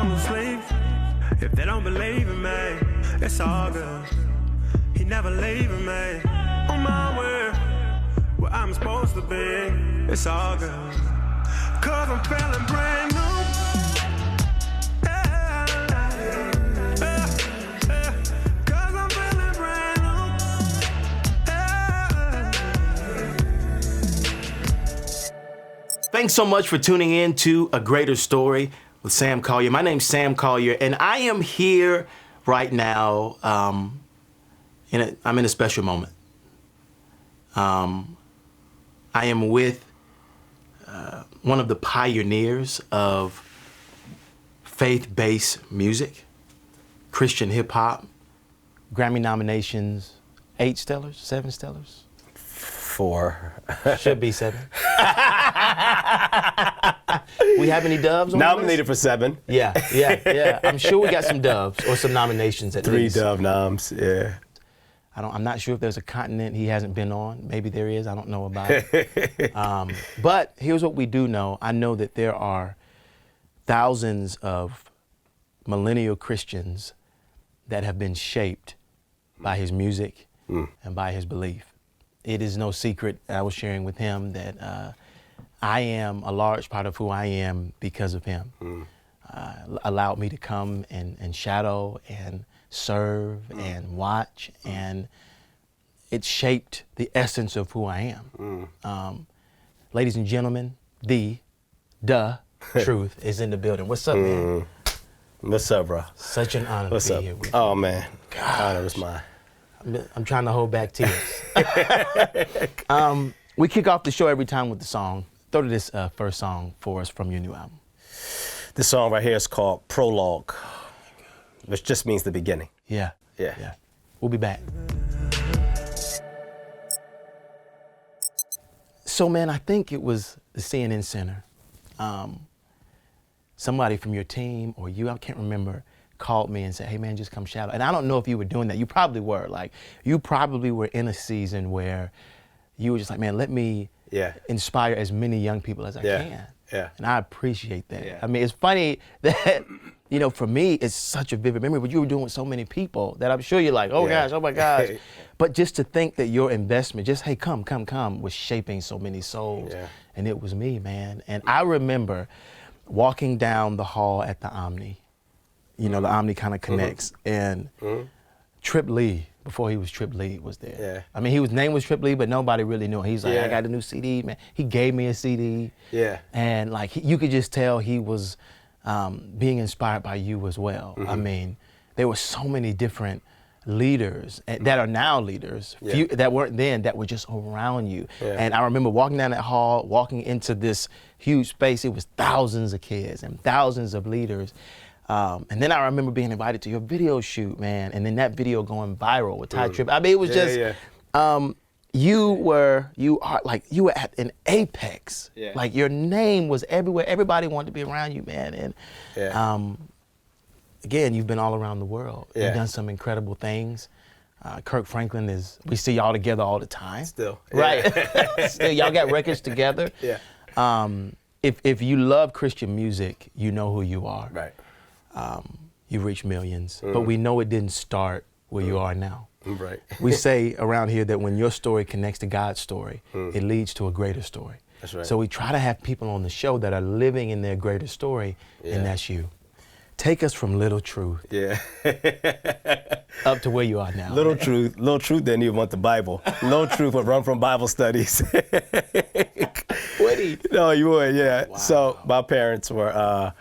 them sleep. If they don't believe in me, it's all good. He never leaving me. On my way, where I'm supposed to be, it's all good. Cause I'm feeling brand new. Cause I'm feeling brand new. Thanks so much for tuning in to A Greater Story with Sam Collier. My name's Sam Collier, and I am here right now. I'm in a special moment. I am with one of the pioneers of faith-based music, Christian hip-hop, Grammy nominations, 8 Stellars, 7 Stellars? 4. Should be 7. We have any doves on Nominated for 7. Yeah. I'm sure we got some doves or some nominations at 3 least. 3 dove noms, yeah. I'm not sure if there's a continent he hasn't been on. Maybe there is. I don't know about it. But here's what we do know. I know that there are thousands of millennial Christians that have been shaped by his music and by his belief. It is no secret, I was sharing with him, that I am a large part of who I am because of him. Allowed me to come and shadow and serve and watch, and it shaped the essence of who I am. Ladies and gentlemen, the truth is in the building. What's up, man? What's up, bro? Such an honor What's to be up? here with you. Oh, man. Honor was mine. I'm trying to hold back tears. We kick off the show every time with the song. Throw to this first song for us from your new album. This song right here is called Prologue, which just means the beginning. Yeah. We'll be back. So, man, I think it was the CNN Center. Somebody from your team or you, I can't remember, called me and said, hey, man, just come shadow. And I don't know if you were doing that. You probably were. Like, you probably were in a season where you were just like, man, let me inspire as many young people as I can. Yeah. And I appreciate that. Yeah. I mean, it's funny that, for me, it's such a vivid memory, but you were doing with so many people that I'm sure you're like, oh my gosh. But just to think that your investment, just, hey, come, was shaping so many souls. Yeah. And it was me, man. And I remember walking down the hall at the Omni. The Omni kind of connects. And Trip Lee, before he was Trip Lee, was there. Yeah. I mean, his name was Trip Lee, but nobody really knew him. He's like, I got a new CD, man. He gave me a CD. Yeah. And like, you could just tell he was being inspired by you as well. I mean, there were so many different leaders that are now leaders, few, that weren't then, that were just around you. Yeah. And I remember walking down that hall, walking into this huge space. It was thousands of kids and thousands of leaders. And then I remember being invited to your video shoot, man, and then that video going viral with Ty Tripp. I mean, it was you were at an apex. Yeah. Like, your name was everywhere. Everybody wanted to be around you, man. And again, you've been all around the world. Yeah. You've done some incredible things. Kirk Franklin we see y'all together all the time. Still. Right. Still, y'all got records together. Yeah. If you love Christian music, you know who you are. Right. You've reached millions, but we know it didn't start where you are now. Right. We say around here that when your story connects to God's story, it leads to a greater story. That's right. So we try to have people on the show that are living in their greater story, and that's you. Take us from Little Truth up to where you are now. Little Truth didn't even want the Bible. Little Truth would run from Bible studies. Would he? No, you would, yeah. Wow. So my parents were,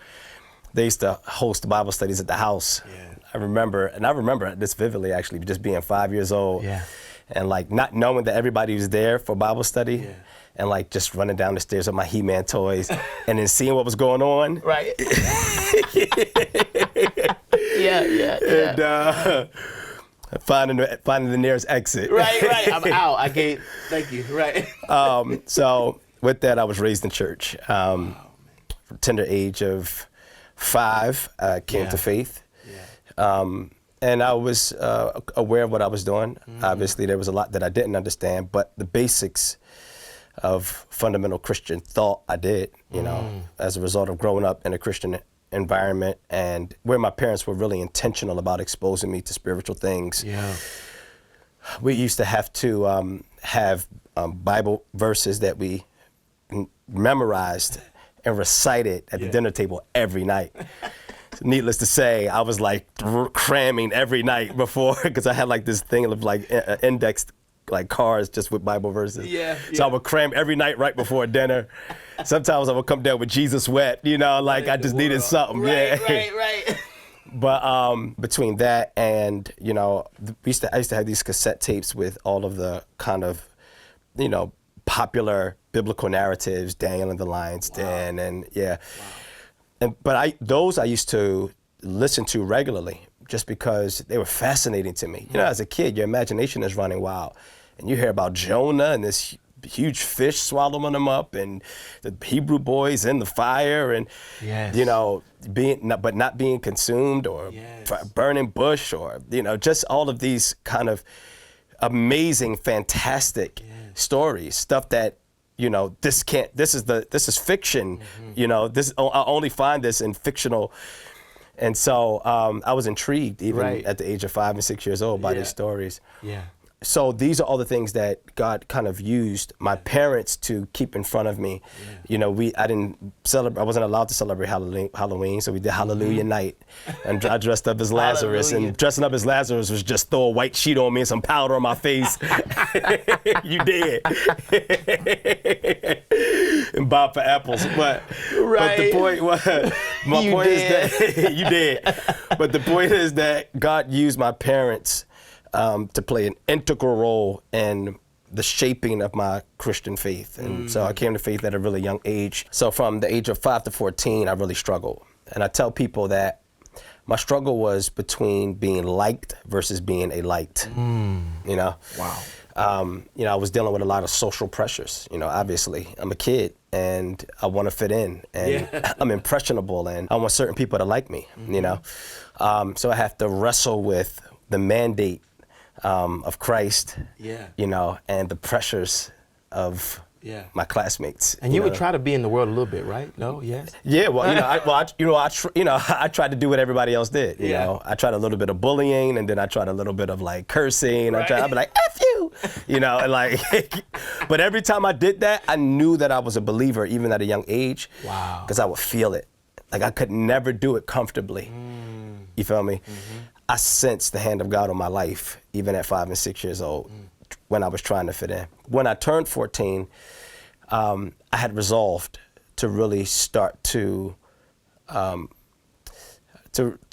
they used to host Bible studies at the house. Yeah. I remember this vividly, actually, just being 5 years old. Yeah. And like not knowing that everybody was there for Bible study. Yeah. And like just running down the stairs with my He-Man toys and then seeing what was going on. Right. Yeah. And finding the nearest exit. Right. I'm out. Thank you. Right. So with that, I was raised in church. From tender age of 5, I came to faith. Yeah. And I was aware of what I was doing. Obviously, there was a lot that I didn't understand, but the basics of fundamental Christian thought I did, as a result of growing up in a Christian environment, and where my parents were really intentional about exposing me to spiritual things. Yeah. We used to have to have Bible verses that we memorized and recited at the dinner table every night. Needless to say, I was like cramming every night before, because I had like this thing of like indexed like cards just with Bible verses. So I would cram every night right before dinner. Sometimes I would come down with Jesus wept, you know, like I just needed something. Right. But between that and, you know, I used to have these cassette tapes with all of the kind of, you know, popular biblical narratives, Daniel and the Lion's Den, and but I used to listen to regularly just because they were fascinating to me. You know, as a kid, your imagination is running wild, and you hear about Jonah and this huge fish swallowing him up, and the Hebrew boys in the fire, and you know, not being consumed, or burning bush, or you know, just all of these kind of amazing, fantastic stories, stuff that, you know, this is fiction. You know, I only find this in fictional. And so I was intrigued even at the age of 5 and 6 years old by these stories. So these are all the things that God kind of used my parents to keep in front of me. You know, I wasn't allowed to celebrate Halloween, so we did Hallelujah Night. And I dressed up as Lazarus, and dressing up as Lazarus was just throw a white sheet on me and some powder on my face. You did. And bob for apples. But the point was, is that you did. But the point is that God used my parents to play an integral role in the shaping of my Christian faith. And so I came to faith at a really young age. So from the age of 5 to 14, I really struggled. And I tell people that my struggle was between being liked versus being a liked, you know? You know, I was dealing with a lot of social pressures. You know, obviously, I'm a kid and I want to fit in, and I'm impressionable, and I want certain people to like me, you know? So I have to wrestle with the mandate of Christ, you know, and the pressures of my classmates. And you would try to be in the world a little bit, right? No? Yes? Yeah, well, I tried to do what everybody else did, you know. I tried a little bit of bullying, and then I tried a little bit of like cursing. I'd be like, F you, you know, and like, but every time I did that, I knew that I was a believer, even at a young age. Wow. Because I would feel it. Like I could never do it comfortably. You feel me? I sensed the hand of God on my life, even at 5 and 6 years old, when I was trying to fit in. When I turned 14, I had resolved to really start to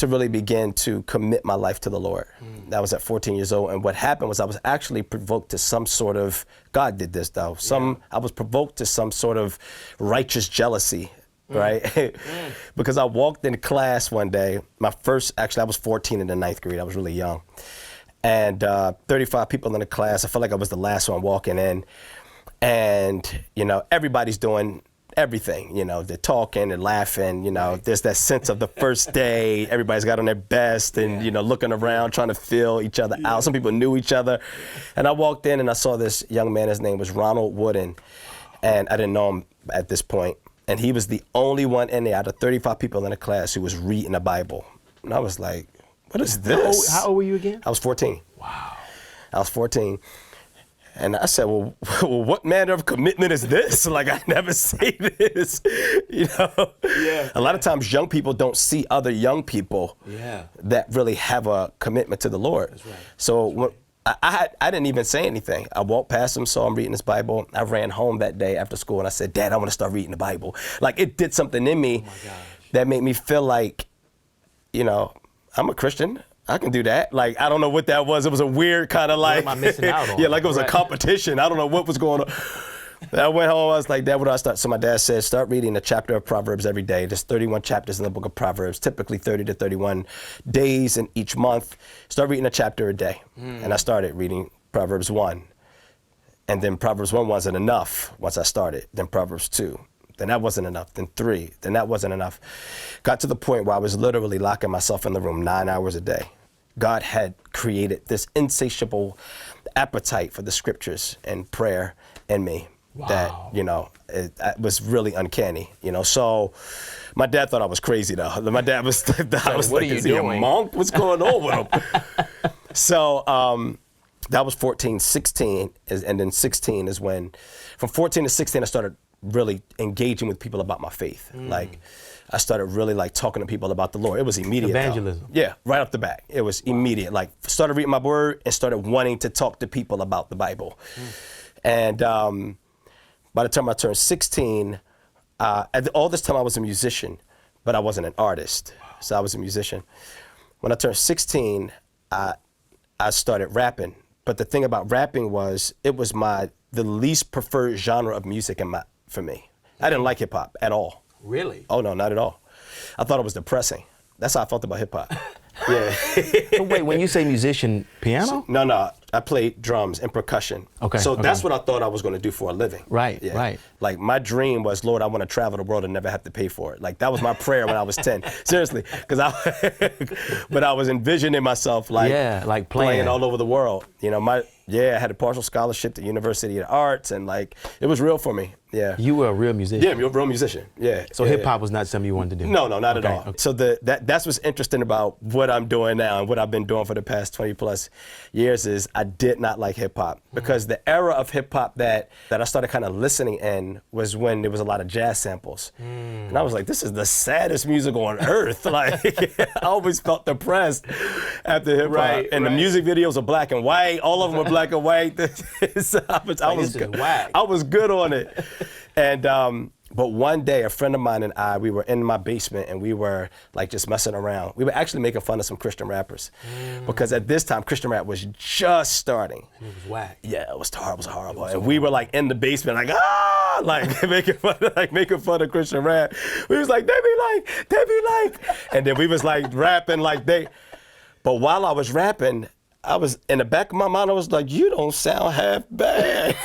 really begin to commit my life to the Lord. That was at 14 years old. And what happened was I was actually provoked to some sort of, God did this though, I was provoked to some sort of righteous jealousy. Right? Because I walked in class one day, I was 14 in the 9th grade. I was really young. And 35 people in the class. I felt like I was the last one walking in. And, you know, everybody's doing everything. You know, they're talking and laughing. You know, there's that sense of the first day. Everybody's got on their best and, you know, looking around, trying to feel each other out. Some people knew each other. And I walked in and I saw this young man. His name was Ronald Wooden. And I didn't know him at this point. And he was the only one in there out of 35 people in the class who was reading the Bible. And I was like, what is this? How old were you again? I was 14. Wow. I was 14. And I said, well, what manner of commitment is this? Like, I never see this, you know? A lot of times young people don't see other young people that really have a commitment to the Lord. That's right. So I didn't even say anything. I walked past him, saw him reading his Bible. I ran home that day after school and I said, Dad, I want to start reading the Bible. Like, it did something in me that made me feel like, you know, I'm a Christian. I can do that. Like, I don't know what that was. It was a weird kind of like, what am I missing out on? like it was a competition. I don't know what was going on. I went home, I was like, Dad, what do I start? So my dad said, start reading a chapter of Proverbs every day. There's 31 chapters in the book of Proverbs, typically 30 to 31 days in each month. Start reading a chapter a day. And I started reading Proverbs 1. And then Proverbs 1 wasn't enough once I started. Then Proverbs 2. Then that wasn't enough. Then 3. Then that wasn't enough. Got to the point where I was literally locking myself in the room 9 hours a day. God had created this insatiable appetite for the scriptures and prayer in me. that, you know, it was really uncanny, you know. So my dad thought I was crazy though. My dad was, I was what like, are you is he a doing? monk? What's going on with him? So that was 14, 16, and then 16 is when, from 14 to 16, I started really engaging with people about my faith. Like, I started really like talking to people about the Lord. It was immediate. Evangelism. Yeah, right off the bat. It was immediate. Like, started reading my word and started wanting to talk to people about the Bible. And by the time I turned 16, all this time I was a musician, but I wasn't an artist. So I was a musician. When I turned 16, I started rapping. But the thing about rapping was, it was the least preferred genre of music for me. I didn't like hip hop at all. Really? Oh no, not at all. I thought it was depressing. That's how I felt about hip hop. Yeah. So wait, when you say musician, piano? No, I played drums and percussion. Okay. So that's what I thought I was going to do for a living. Right, Yeah. right. Like, my dream was, Lord, I want to travel the world and never have to pay for it. Like, that was my prayer when I was 10. Seriously, but I was envisioning myself like, like playing all over the world. You know, I had a partial scholarship to University of the Arts, and like, it was real for me. Yeah. You were a real musician? Yeah, I'm a real musician. Yeah. So hip hop was not something you wanted to do? No, not at all. Okay. So that's what's interesting about what I'm doing now and what I've been doing for the past 20 plus years is I did not like hip hop, because the era of hip hop that I started kind of listening in was when there was a lot of jazz samples. And I was like, this is the saddest music on earth. Like, I always felt depressed after hip hop. Right, and the music videos are black and white. All of them were black and white. So I was good on it. And but one day, a friend of mine and I, we were in my basement and we were like just messing around. We were actually making fun of some Christian rappers, because at this time Christian rap was just starting. It was whack. Yeah, it was horrible. And we were like in the basement, like making fun of Christian rap. We was like, they be like, and then we was like rapping like they. But while I was rapping, I was in the back of my mind, I was like, you don't sound half bad.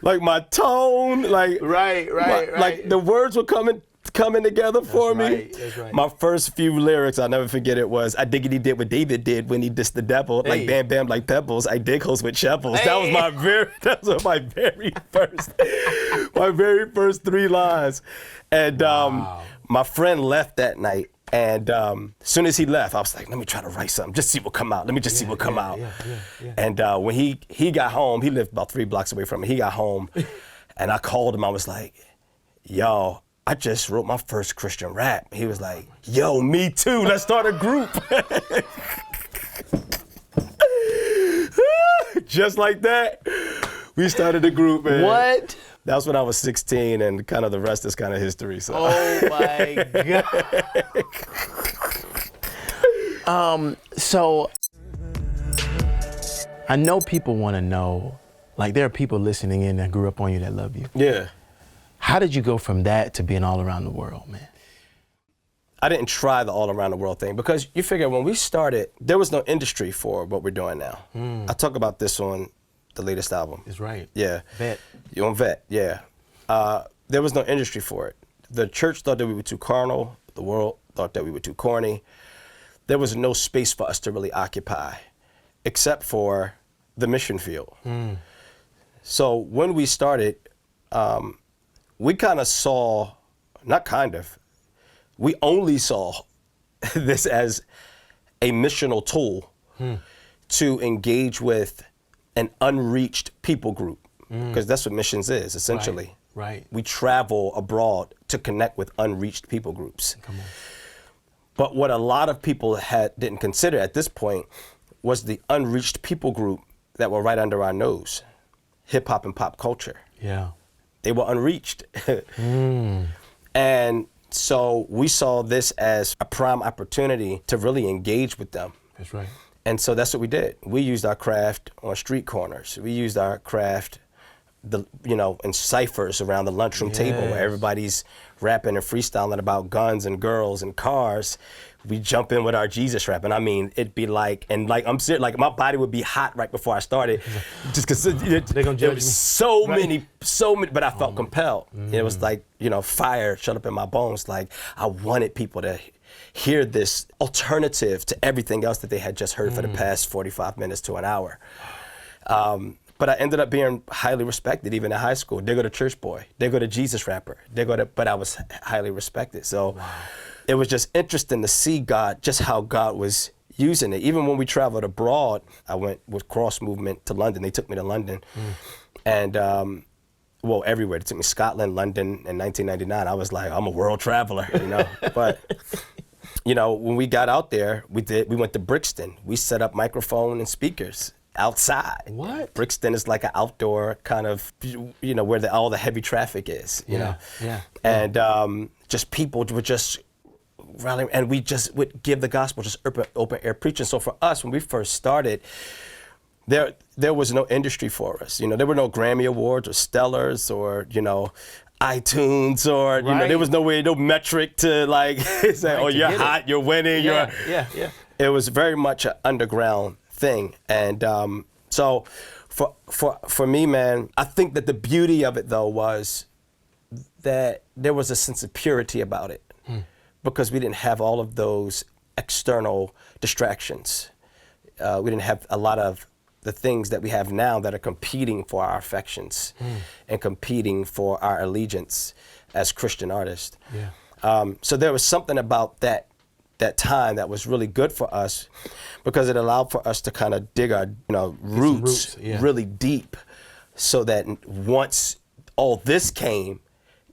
Like, my tone, like like the words were coming together for me. That's right. My first few lyrics, I'll never forget it, was, I diggity did what David did when he dissed the devil. Hey. Like, bam bam like pebbles, I dig hoes with shovels. Hey. That was my very first 3 lines. And my friend left that night. And as soon as he left, I was like, let me try to write something, just see what come out. Let me just see what come out. Yeah. And when he got home, he lived about 3 blocks away from me. He got home, and I called him. I was like, yo, I just wrote my first Christian rap. He was like, yo, me too. Let's start a group. Just like that, we started a group, man. What? That was when I was 16, and kind of the rest is kind of history. So. Oh my God. So I know people want to know, like, there are people listening in that grew up on you that love you. Yeah. How did you go from that to being all around the world, man? I didn't try the all around the world thing, because you figure when we started, there was no industry for what we're doing now. I talk about this on the latest album. That's right. Yeah. Vet. You're on Vet, yeah. There was no industry for it. The church thought that we were too carnal. The world thought that we were too corny. There was no space for us to really occupy, except for the mission field. So when we started, we kind of saw, we only saw this as a missional tool to engage with an unreached people group, because that's what missions is, essentially. Right. We travel abroad to connect with unreached people groups. Come on. But what a lot of people didn't consider at this point was the unreached people group that were right under our nose, hip hop and pop culture. Yeah. They were unreached. And so we saw this as a prime opportunity to really engage with them. That's right. And so that's what we did. We used our craft on street corners. We used our craft, in ciphers around the lunchroom table where everybody's rapping and freestyling about guns and girls and cars. We jump in with our Jesus rap, and I mean, it'd be like, I'm serious, like my body would be hot right before I started, just because They're gonna judge there me. was so many, but I felt compelled. It was like, fire shut up in my bones. Like, I wanted people to hear this alternative to everything else that they had just heard for the past 45 minutes to an hour. But I ended up being highly respected even in high school. They go to church boy, they go to Jesus rapper, but I was highly respected. So it was just interesting to see God, just how God was using it. Even when we traveled abroad, I went with Cross Movement to London. They took me to London. And well, everywhere. They took me to Scotland, London in 1999. I was like, I'm a world traveler, you know. But, you know, when we got out there, we went to Brixton. We set up microphone and speakers outside. What? Brixton is like an outdoor kind of, you know, where all the heavy traffic is, you know. Yeah. And just people would just rally, and we just would give the gospel, just open air preaching. So for us, when we first started, there was no industry for us. You know, there were no Grammy Awards or Stellars or, you know, iTunes or, you know, there was no metric to like say, oh, you're hot, you're winning. Yeah. It was very much an underground thing. And so for me, man, I think that the beauty of it though was that there was a sense of purity about it because we didn't have all of those external distractions. We didn't have a lot of the things that we have now that are competing for our affections and competing for our allegiance as Christian artists. So there was something about that time that was really good for us because it allowed for us to kind of dig our roots really deep so that once all this came,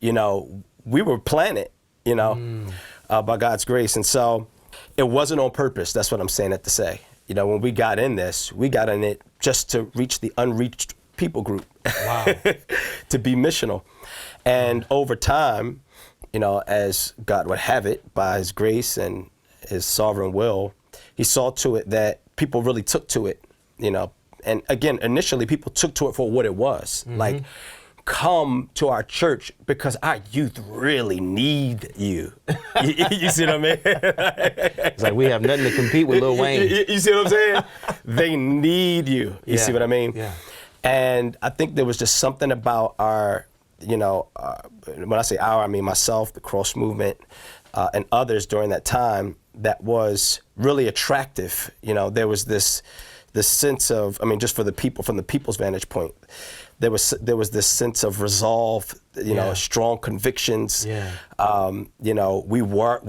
you know, we were planted, you know, by God's grace. And so it wasn't on purpose. That's what I'm saying it to say. You know, when we got in this, we got in it just to reach the unreached people group, to be missional. And over time, you know, as God would have it, by his grace and his sovereign will, he saw to it that people really took to it, you know. And again, initially people took to it for what it was. Like, come to our church because our youth really need you. You see what I mean? It's like we have nothing to compete with Lil Wayne. You see what I'm saying? They need you. You see what I mean? Yeah. And I think there was just something about our, you know, when I say our, I mean myself, the Cross Movement, and others during that time that was really attractive. You know, there was this sense of, I mean, just for the people, from the people's vantage point, there was this sense of resolve, you know, strong convictions. You know, we were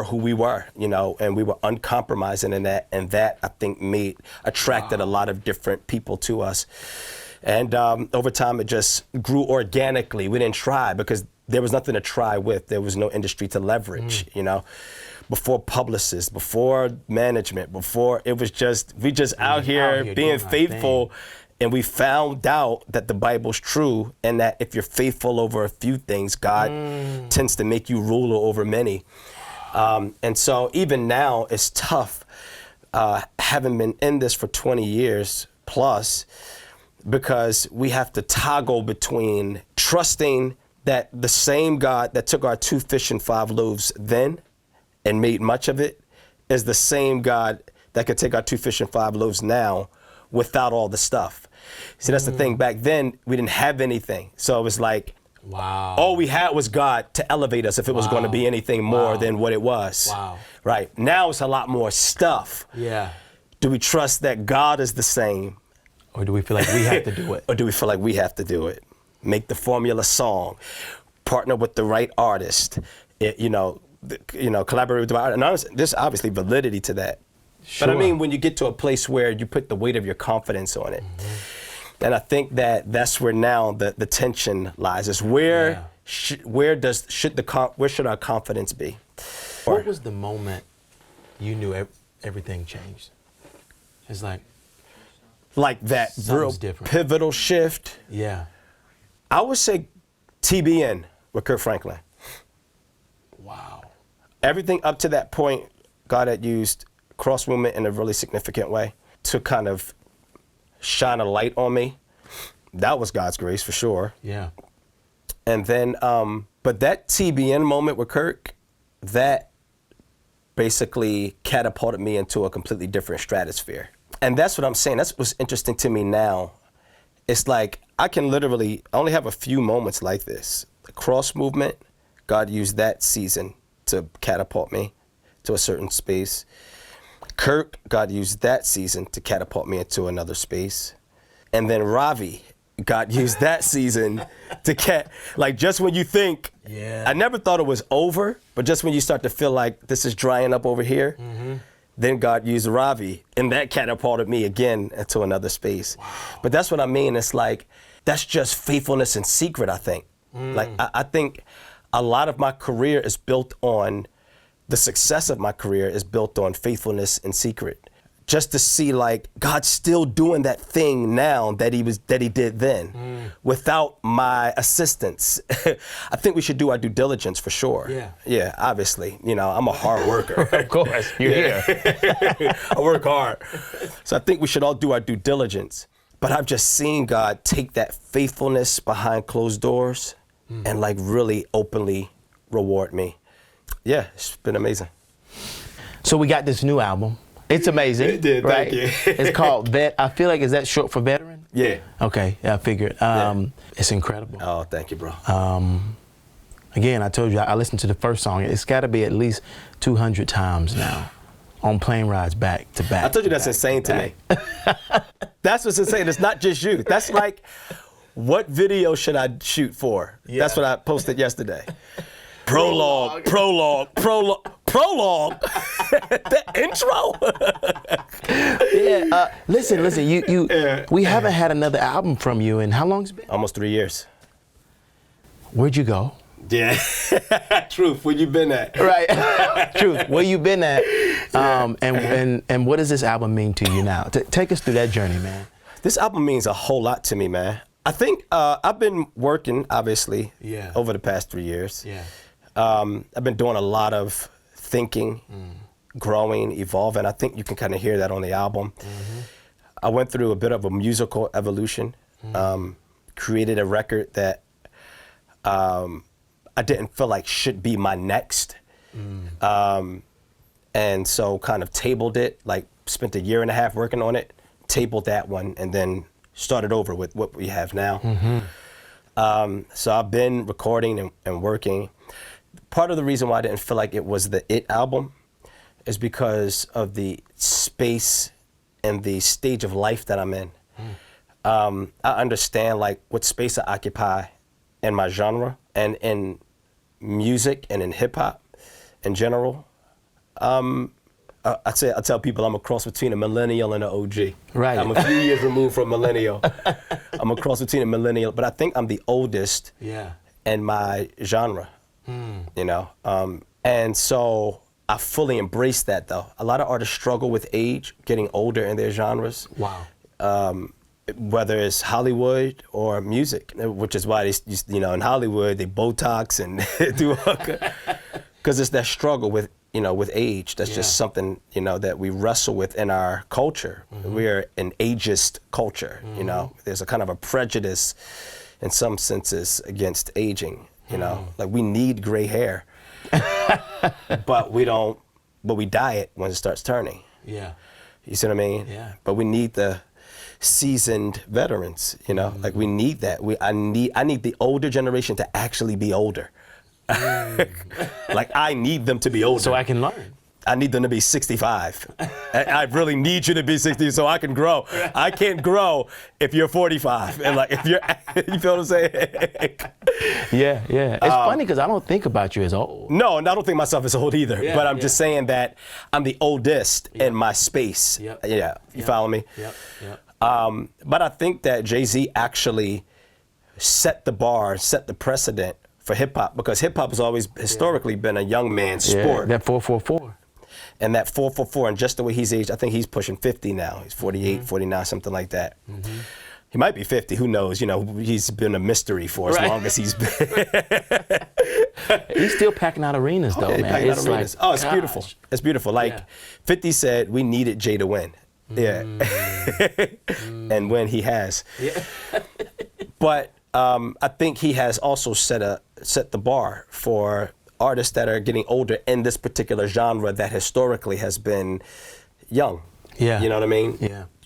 who we were, you know, and we were uncompromising in that, and that I think attracted a lot of different people to us. And over time, it just grew organically. We didn't try because there was nothing to try with. There was no industry to leverage, you know. Before publicists, before management, before it was just, we just out here being faithful. And we found out that the Bible's true and that if you're faithful over a few things, God tends to make you ruler over many. And so even now it's tough, having been in this for 20 years plus, because we have to toggle between trusting that the same God that took our 2 fish and 5 loaves then and made much of it is the same God that could take our 2 fish and 5 loaves now without all the stuff. See, that's the thing. Back then, we didn't have anything. So it was like, all we had was God to elevate us if it was going to be anything more than what it was. Right. Now it's a lot more stuff. Do we trust that God is the same? Or do we feel like we have to do it? Or do we feel like we have to do it? Make the formula song, partner with the right artist, collaborate with the right artist. And honestly, there's obviously validity to that. But I mean, when you get to a place where you put the weight of your confidence on it, and I think that's where now the tension lies. Is where should our confidence be? What was the moment you knew everything changed? It's like that real pivotal shift. I would say TBN with Kirk Franklin. Everything up to that point, God had used Cross Movement in a really significant way to kind of shine a light on me. That was God's grace for sure. And then, but that TBN moment with Kirk, that basically catapulted me into a completely different stratosphere. And that's what I'm saying. That's what's interesting to me now. It's like I only have a few moments like this. The Cross Movement, God used that season to catapult me to a certain space. Kirk, God used that season to catapult me into another space. And then Ravi, God used that season to get, like, just when you think, I never thought it was over, but just when you start to feel like this is drying up over here, then God used Ravi, and that catapulted me again into another space. Wow. But that's what I mean. It's like, that's just faithfulness in secret, I think. Like, I think a lot of my career is built on, the success of my career is built on faithfulness in secret. Just to see, like, God's still doing that thing now that he did then, without my assistance. I think we should do our due diligence for sure. Yeah, obviously. You know, I'm a hard worker. Of course, you're here. I work hard. So I think we should all do our due diligence. But I've just seen God take that faithfulness behind closed doors and, like, really openly reward me. Yeah, it's been amazing. So we got this new album. It's amazing. It did, right? thank you. It's called Vet. I feel like, is that short for veteran? Yeah. Okay, yeah, I figured. It's incredible. Oh, thank you, bro. Again, I told you, I listened to the first song. It's got to be at least 200 times now on plane rides back to back. I told you that's insane to me. That's what's insane. It's not just you. That's like, what video should I shoot for? Yeah. That's what I posted yesterday. Prologue. The intro. Listen. We haven't had another album from you in how long has it been? Almost 3 years. Where'd you go? Yeah. Truth. Where you been at? Right. Truth. Where you been at? And what does this album mean to you now? Take us through that journey, man. This album means a whole lot to me, man. I think I've been working, obviously, over the past 3 years. Yeah. I've been doing a lot of thinking, growing, evolving. I think you can kind of hear that on the album. I went through a bit of a musical evolution, created a record that I didn't feel like should be my next. And so kind of tabled it, like spent a year and a half working on it, tabled that one, and then started over with what we have now. So I've been recording and working. Part of the reason why I didn't feel like it was the It album is because of the space and the stage of life that I'm in. I understand, like, what space I occupy in my genre and in music and in hip hop in general. I tell people I'm a cross between a millennial and an OG. Right. I'm a few years removed from millennial. I'm a cross between a millennial, but I think I'm the oldest in my genre. You know, and so I fully embrace that, though. A lot of artists struggle with age, getting older in their genres. Wow. Whether it's Hollywood or music, which is why they, you know, in Hollywood they Botox and do, because it's that struggle with, you know, with age. That's just something, you know, that we wrestle with in our culture. We're an ageist culture. You know, there's a kind of a prejudice, in some senses, against aging. You know, like, we need gray hair, but we don't. But we dye it when it starts turning. Yeah. You see what I mean? Yeah. But we need the seasoned veterans. You know, like, we need that. I need the older generation to actually be older. Like, I need them to be older. So I can learn. I need them to be 65. I really need you to be 60 so I can grow. I can't grow if you're 45. And, like, if you're, you feel what I'm saying? Yeah. It's funny because I don't think about you as old. No, and I don't think myself as old either. But I'm just saying that I'm the oldest in my space. Yeah, you follow me? But I think that Jay-Z actually set the bar, set the precedent for hip hop, because hip hop has always historically been a young man's sport. That 444. And that 444, and just the way he's aged, I think he's pushing 50 now. He's 48, 49, something like that. He might be 50, who knows? You know, he's been a mystery for as long as he's been. He's still packing out arenas, though, man. It's like, it's beautiful. It's beautiful. Like, 50 said, we needed Jay to win. And when he has. But I think he has also set the bar for artists that are getting older in this particular genre that historically has been young. You know what I mean?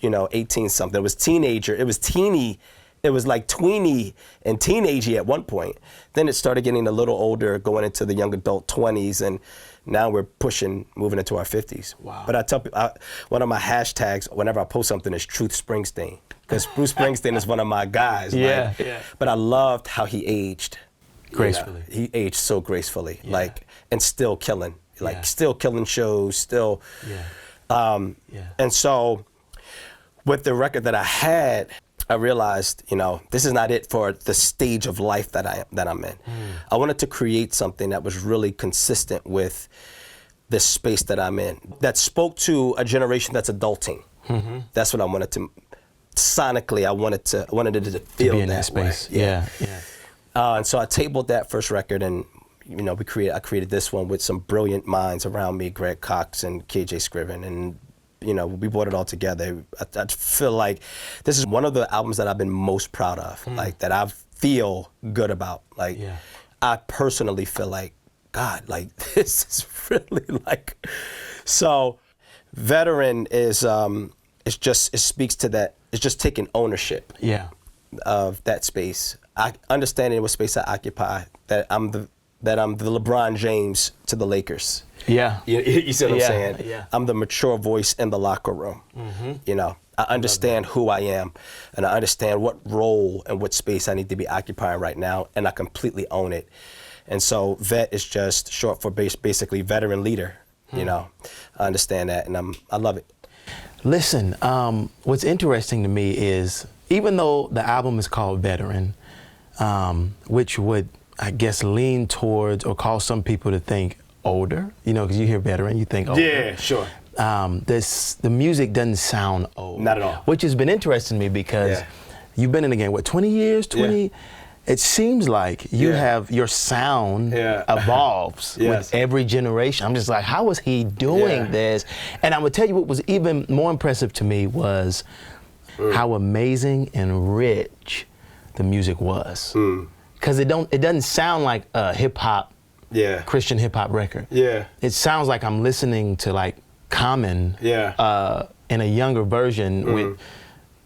You know, 18 something. It was teeny it was like tweeny and teenagey at one point. Then it started getting a little older, going into the young adult 20s, and now we're moving into our 50s. Wow. But I tell people, one of my hashtags whenever I post something is Truth Springsteen, because Bruce Springsteen is one of my guys. Yeah, like, yeah. But I loved how he aged. Gracefully. You know, he aged so gracefully, Yeah. like, and still killing, like, Yeah. still killing shows, still. Yeah. And so, with the record that I had, I realized, you know, this is not it for the stage of life that I'm in. I wanted to create something that was really consistent with this space that I'm in, that spoke to a generation that's adulting. That's what I wanted to. Sonically, I wanted it to feel to be in that space. Way. Yeah. And so I tabled that first record, and you know, I created this one with some brilliant minds around me, Greg Cox and KJ Scriven, and you know, we brought it all together. I feel like this is one of the albums that I've been most proud of, like that I feel good about. Like, I personally feel like, God, like this is really like. So, Veteran is it speaks to that. It's just taking ownership. Of that space. Understanding what space I occupy. That I'm the LeBron James to the Lakers. You see what I'm saying? Yeah. I'm the mature voice in the locker room. You know, I understand who I am, and I understand what role and what space I need to be occupying right now, and I completely own it. And so vet is just short for basically veteran leader. You know, I understand that, and I love it. Listen, what's interesting to me is, even though the album is called Veteran, which would, I guess, lean towards or cause some people to think older, you know, because you hear veteran, you think older. Yeah, sure. The music doesn't sound old. Not at all. Which has been interesting to me because you've been in the game, what, 20 years? 20? Yeah. It seems like you have, your sound evolves with every generation. I'm just like, how is he doing this? And I would tell you what was even more impressive to me was how amazing and rich the music was. Because it doesn't sound like a hip hop, Christian hip hop record. It sounds like I'm listening to like Common in a younger version with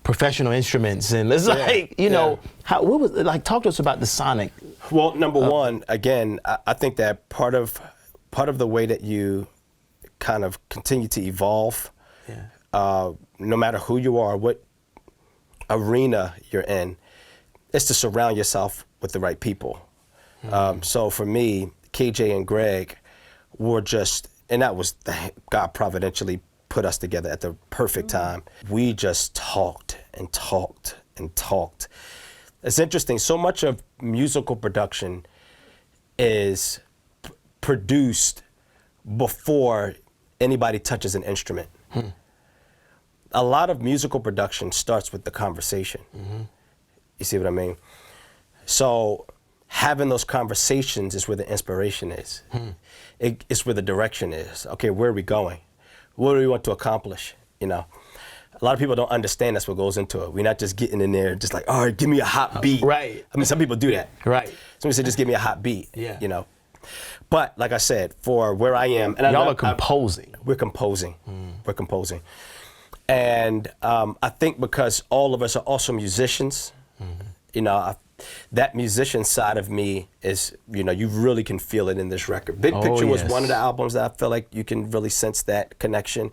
professional instruments, and it's like, you know, what was it like? Talk to us about the sonic. Well, number one, again, I think that part of the way that you kind of continue to evolve, no matter who you are, what arena you're in, is to surround yourself with the right people. So for me, KJ and Greg were just, and that was God providentially put us together at the perfect time. We just talked and talked and talked. It's interesting, so much of musical production is produced before anybody touches an instrument. A lot of musical production starts with the conversation. You see what I mean? So having those conversations is where the inspiration is. It's where the direction is. Okay, where are we going? What do we want to accomplish? You know, a lot of people don't understand that's what goes into it. We're not just getting in there just like, all right, give me a hot beat. Right. I mean, some people do that. Right. Somebody said, just give me a hot beat. Yeah. You know. But like I said, for where I am, and y'all are composing. We're composing. We're composing. And I think because all of us are also musicians, you know, that musician side of me is, you know, you really can feel it in this record. Big Picture was one of the albums that I feel like you can really sense that connection.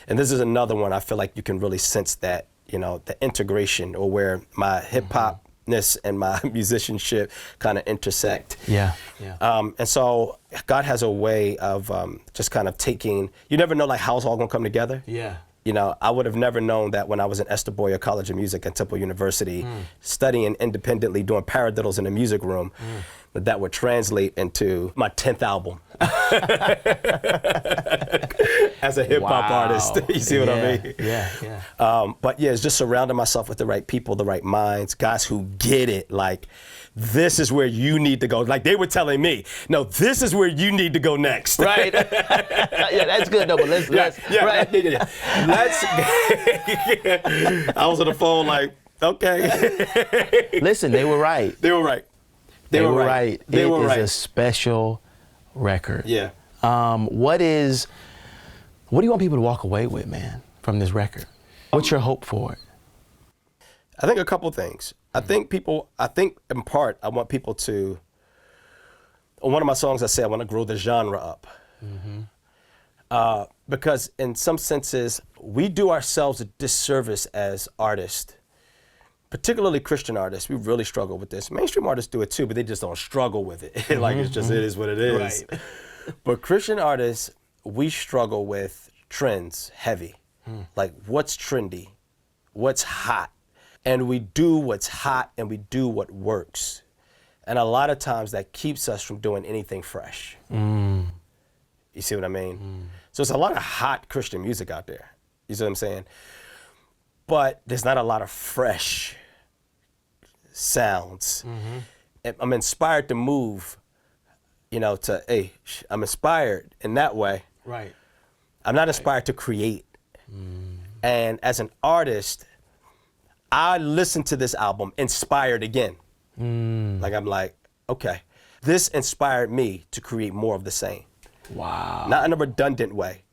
And this is another one I feel like you can really sense that, you know, the integration, or where my hip-hopness and my musicianship kind of intersect. And so God has a way of just kind of taking, you never know like how it's all gonna come together. You know, I would have never known that when I was in Esther Boyer College of Music at Temple University, studying independently, doing paradiddles in the music room, that would translate into my 10th album as a hip hop artist. You see what I mean? But yeah, it's just surrounding myself with the right people, the right minds, guys who get it. Like, this is where you need to go. Like they were telling me, no, this is where you need to go next. Right. Yeah, that's good though, but let's I was on the phone like, okay. Listen, they were right. They were right. They were right. It is a special record. What do you want people to walk away with, man, from this record? What's your hope for it? I think a couple things. I think in part, I want people to, on one of my songs I say I want to grow the genre up. Because in some senses, we do ourselves a disservice as artists, particularly Christian artists. We really struggle with this. Mainstream artists do it too, but they just don't struggle with it. Like it is what it is. Right. But Christian artists, we struggle with trends heavy. Like what's trendy, what's hot. And we do what's hot and we do what works. And a lot of times that keeps us from doing anything fresh. You see what I mean? So it's a lot of hot Christian music out there. You see what I'm saying? But there's not a lot of fresh sounds. And I'm inspired to move, I'm inspired in that way. Right. I'm not inspired to create. And as an artist, I listen to this album inspired again. Like I'm like, okay, this inspired me to create more of the same. Wow. Not in a redundant way,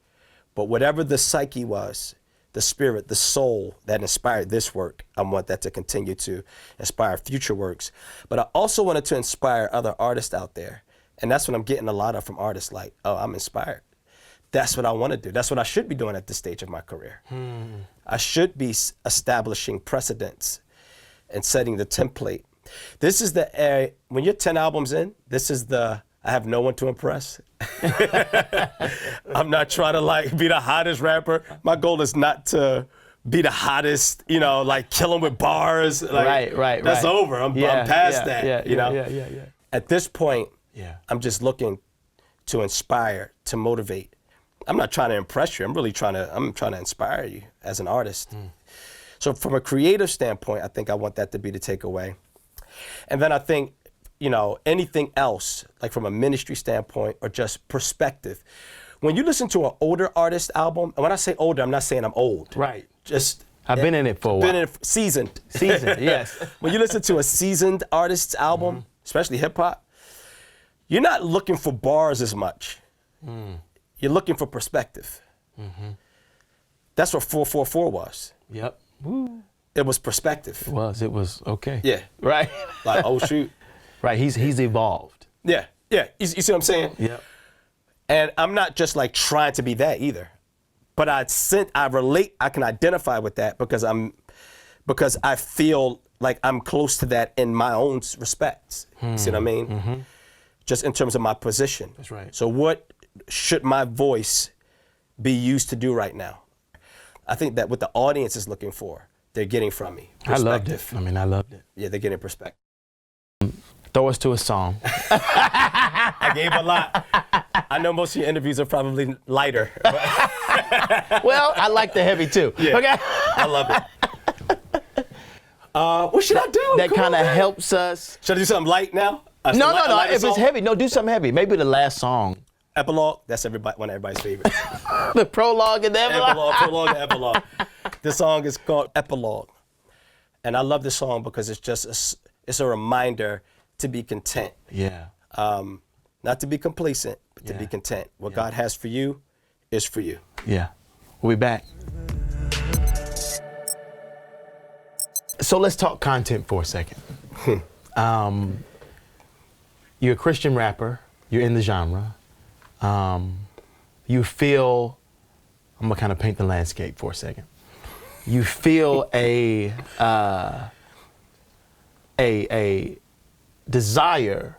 but whatever the psyche was, the spirit, the soul that inspired this work, I want that to continue to inspire future works. But I also wanted to inspire other artists out there. And that's what I'm getting a lot of from artists like, oh, I'm inspired. That's what I want to do. That's what I should be doing at this stage of my career. I should be establishing precedents and setting the template. This is the, when you're 10 albums in, this is the, I have no one to impress. I'm not trying to be the hottest rapper. My goal is not to be the hottest, like killing with bars. Right. That's over. I'm past that. Yeah. At this point, I'm just looking to inspire, to motivate. I'm not trying to impress you. I'm trying to inspire you as an artist. So from a creative standpoint, I think I want that to be the takeaway. And then I think, anything else, like from a ministry standpoint or just perspective. When you listen to an older artist album, and when I say older, I'm not saying I'm old. Right. Just I've been in it for a while. Seasoned. Seasoned, yes. When you listen to a seasoned artist's album, especially hip hop, you're not looking for bars as much. You're looking for perspective. That's what 444 was. Yep. Woo. It was perspective. It was okay. Yeah. Right. Like, oh shoot. Right, he's evolved. Yeah. You see what I'm saying? Yeah. And I'm not just trying to be that either. But I relate, I can identify with that because I feel like I'm close to that in my own respects. See what I mean? Just in terms of my position. That's right. So what should my voice be used to do right now? I think that what the audience is looking for, they're getting from me. I loved it. I loved it. Yeah, they're getting perspective. Throw us to a song. I gave a lot. I know most of your interviews are probably lighter. Well, I like the heavy too. Yeah. Okay. I love it. What should I do? That kind of helps us. Should I do something light now? No. If it's heavy, no, do something heavy. Maybe the last song. Epilogue. That's one of everybody's favorites. The prologue and the epilogue. Prologue and epilogue. This song is called Epilogue. And I love this song because it's a reminder to be content. Yeah. Not to be complacent, but to be content. What God has for you is for you. Yeah. We'll be back. So let's talk content for a second. You're a Christian rapper. You're in the genre. You feel, I'm gonna kind of paint the landscape for a second. You feel a desire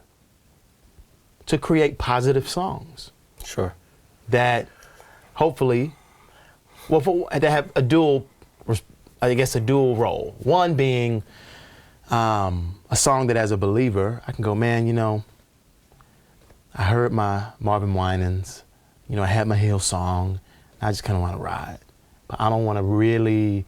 to create positive songs. Sure. That hopefully, to have a dual role. One being a song that as a believer, I can go, man, I heard my Marvin Winans, I had my Hillsong, I just kind of want to ride. But I don't want to really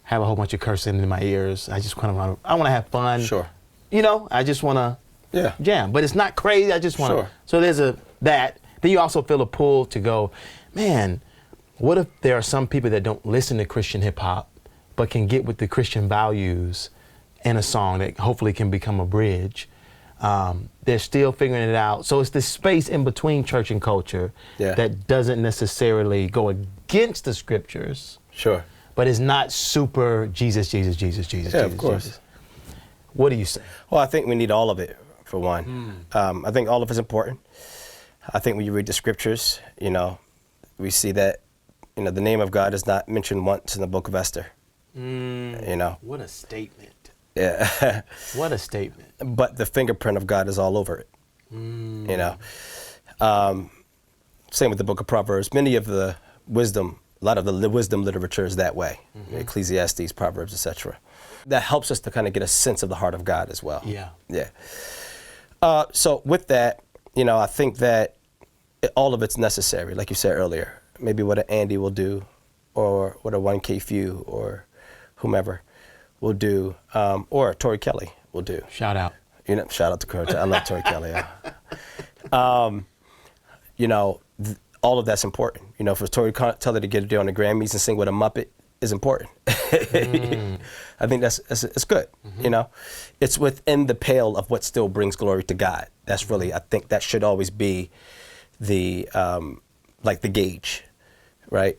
have a whole bunch of cursing in my ears. I just kind of I want to have fun. Sure. I just want to jam. But it's not crazy, I just want to. Sure. So there's that. Then you also feel a pull to go, man, what if there are some people that don't listen to Christian hip hop, but can get with the Christian values in a song that hopefully can become a bridge? They're still figuring it out. So it's this space in between church and culture that doesn't necessarily go against the scriptures. Sure. But it's not super Jesus. Yeah, of course. What do you say? Well, I think we need all of it, for one. I think all of it's important. I think when you read the scriptures, we see that, the name of God is not mentioned once in the book of Esther. What a statement. Yeah. What a statement. But the fingerprint of God is all over it. Same with the book of Proverbs. Many of the wisdom, a lot of the wisdom literature is that way. Ecclesiastes, Proverbs, etc. That helps us to kind of get a sense of the heart of God as well. Yeah. Yeah. So with that, I think that all of it's necessary, like you said earlier. Maybe what an Andy will do, or what a 1K Few, or whomever will do, or Tori Kelly will do. Shout out. Shout out to Coach. I love Tori Kelly. All of that's important. For Tori Kelly to get a deal on the Grammys and sing with a Muppet is important. I think it's good. It's within the pale of what still brings glory to God. That's really, I think that should always be the the gauge, right?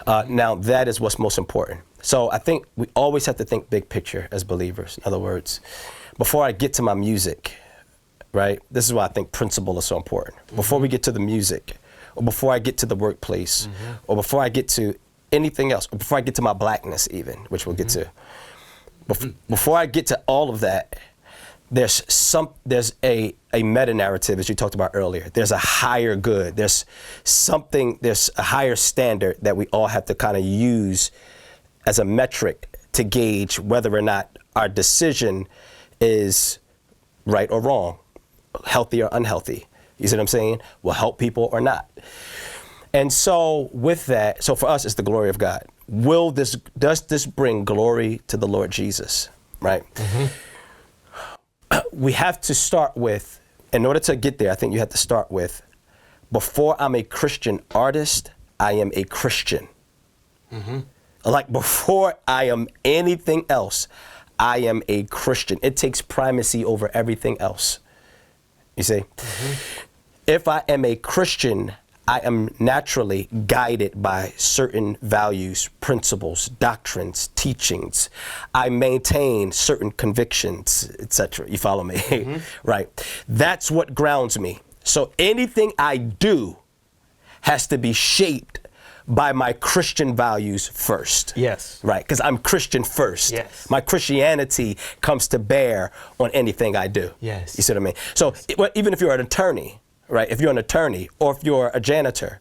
Now that is what's most important. So I think we always have to think big picture as believers. In other words, before I get to my music, right? This is why I think principle is so important. Before we get to the music, or before I get to the workplace, or before I get to anything else, or before I get to my blackness even, which we'll get to. Before I get to all of that, there's a meta-narrative, as you talked about earlier. There's a higher good. There's a higher standard that we all have to kind of use as a metric to gauge whether or not our decision is right or wrong, healthy or unhealthy. You see what I'm saying? Will help people or not. And so with that, so for us, it's the glory of God. Does this bring glory to the Lord Jesus, right? We have to start with, in order to get there, I think you have to start with, before I'm a Christian artist, I am a Christian. Like before I am anything else, I am a Christian. It takes primacy over everything else. You see? If I am a Christian, I am naturally guided by certain values, principles, doctrines, teachings. I maintain certain convictions, etc. You follow me? Right. That's what grounds me. So anything I do has to be shaped by my Christian values first. Yes. Right, because I'm Christian first. Yes. My Christianity comes to bear on anything I do. Yes. You see what I mean? So even if you're an attorney, right, if you're an attorney or if you're a janitor,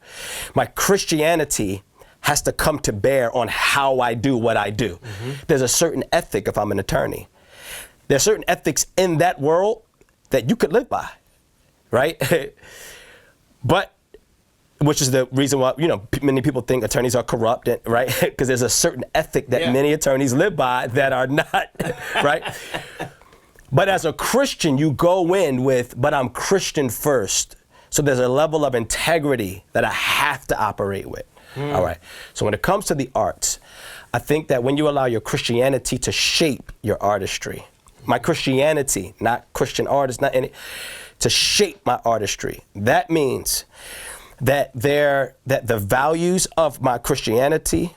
my Christianity has to come to bear on how I do what I do. There's a certain ethic if I'm an attorney. There's certain ethics in that world that you could live by, right? But which is the reason why, many people think attorneys are corrupt, right? Because there's a certain ethic that many attorneys live by that are not, right? But as a Christian, you go in with, but I'm Christian first. So there's a level of integrity that I have to operate with. All right. So when it comes to the arts, I think that when you allow your Christianity to shape your artistry, my Christianity, not Christian artists, to shape my artistry, that means that the values of my Christianity,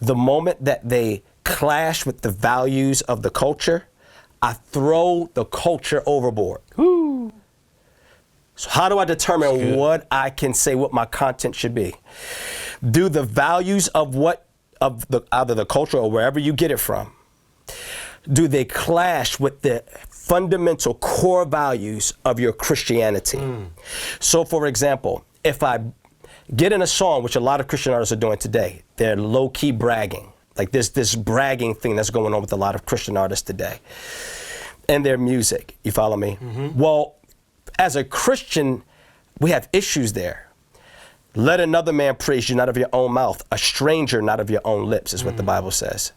the moment that they clash with the values of the culture, I throw the culture overboard. Woo. So how do I determine what I can say, what my content should be? Do the values of either the culture or wherever you get it from, do they clash with the fundamental core values of your Christianity? So for example, if I get in a song, which a lot of Christian artists are doing today, they're low-key bragging. Like there's this bragging thing that's going on with a lot of Christian artists today and their music. You follow me? Well, as a Christian, we have issues there. Let another man praise you not of your own mouth, a stranger not of your own lips, is what the Bible says.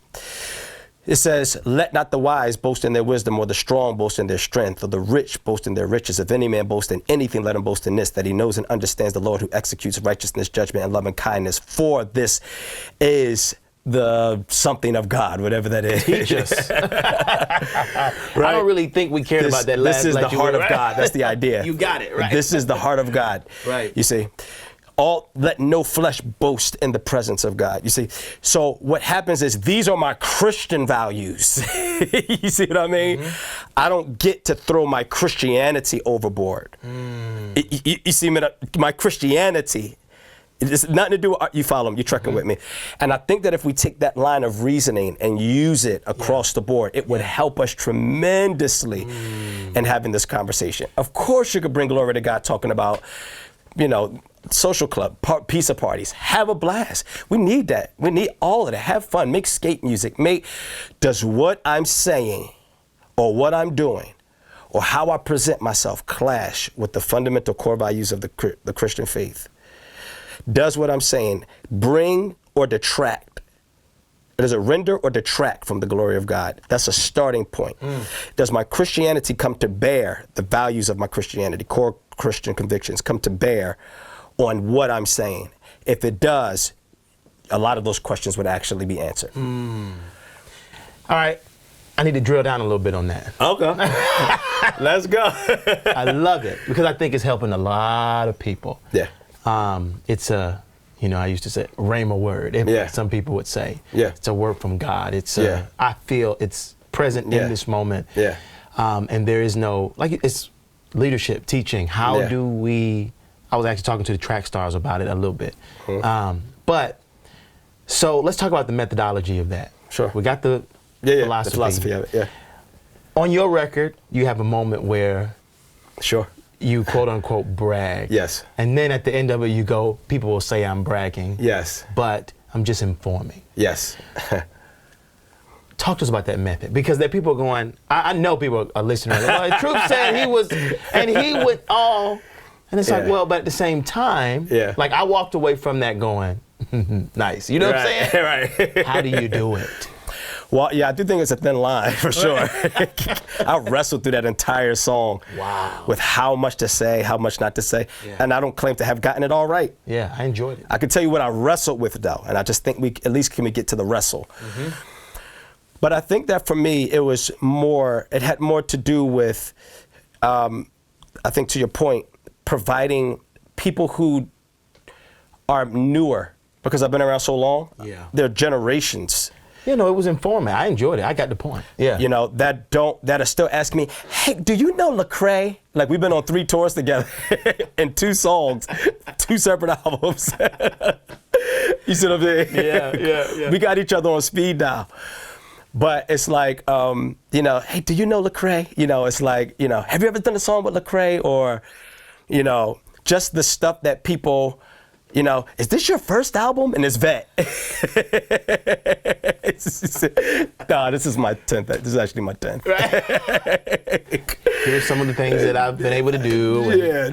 It says, let not the wise boast in their wisdom, or the strong boast in their strength, or the rich boast in their riches. If any man boast in anything, let him boast in this, that he knows and understands the Lord who executes righteousness, judgment, and love and kindness. For this is the something of God, whatever that is. Teach us. Right? I don't really think we cared about that last. This is the heart of God. That's the idea. You got it, right? This is the heart of God. Right. You see, let no flesh boast in the presence of God. You see, so what happens is these are my Christian values. You see what I mean? I don't get to throw my Christianity overboard. You see, my Christianity, it's nothing to do with, you follow me, you're trekking with me. And I think that if we take that line of reasoning and use it across the board, it would help us tremendously in having this conversation. Of course, you could bring glory to God talking about, social club, pizza parties, have a blast. We need that. We need all of that. Have fun, make skate music. Does what I'm saying or what I'm doing or how I present myself clash with the fundamental core values of the Christian faith? Does what I'm saying bring or detract? Does it render or detract from the glory of God? That's a starting point. Does my Christianity come to bear, the values of my Christianity, core Christian convictions come to bear on what I'm saying? If it does, a lot of those questions would actually be answered. All right. I need to drill down a little bit on that. Okay. Let's go. I love it because I think it's helping a lot of people. Yeah. It's a, I used to say rhema word. Some people would say. Yeah. It's a word from God. It's I feel it's present in this moment. Yeah. And there is no, it's leadership, teaching. How do we, I was actually talking to the track stars about it a little bit. So let's talk about the methodology of that. Sure. We got the philosophy. The philosophy of it, yeah. On your record, you have a moment where Sure. you quote unquote brag. Yes. And then at the end of it, you go, people will say I'm bragging. Yes. But I'm just informing. Yes. Talk to us about that method, because there are people going, I know people are listening. Well, Truth said he was, and he would all, and it's like, well, but at the same time, like I walked away from that going, nice. You know what I'm saying? Right. How do you do it? Well, yeah, I do think it's a thin line for sure. I wrestled through that entire song with how much to say, how much not to say. And I don't claim to have gotten it all right. Yeah, I enjoyed it. I can tell you what I wrestled with though, and I just think we get to the wrestle. But I think that for me, it had more to do with, I think to your point, providing people who are newer, because I've been around so long, they're generations. It was informative. I enjoyed it. I got the point. Yeah. That are still asking me, hey, do you know Lecrae? Like we've been on 3 tours together and 2 songs, 2 separate albums. You see what I'm saying? Yeah. We got each other on speed dial. But it's like, hey, do you know Lecrae? It's like, have you ever done a song with Lecrae? Or, just the stuff that people, is this your first album? And it's Vet. No, this is my 10th. This is actually my 10th. Right. Here's some of the things that I've been able to do.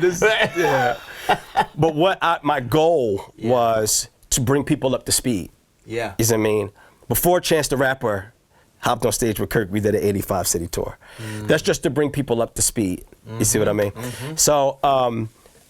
But my goal was to bring people up to speed. Yeah. You see what I mean? Before Chance the Rapper hopped on stage with Kirk, we did an 85 city tour. That's just to bring people up to speed. You see what I mean? So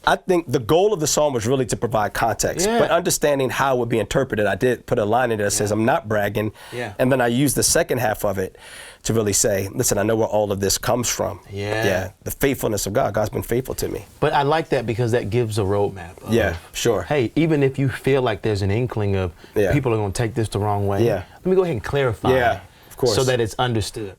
I think the goal of the song was really to provide context, but understanding how it would be interpreted. I did put a line in there that says, I'm not bragging. And then I used the second half of it to really say, listen, I know where all of this comes from. The faithfulness of God. God's been faithful to me. But I like that because that gives a roadmap. Of, hey, even if you feel like there's an inkling of people are going to take this the wrong way, let me go ahead and clarify it, of course, so that it's understood.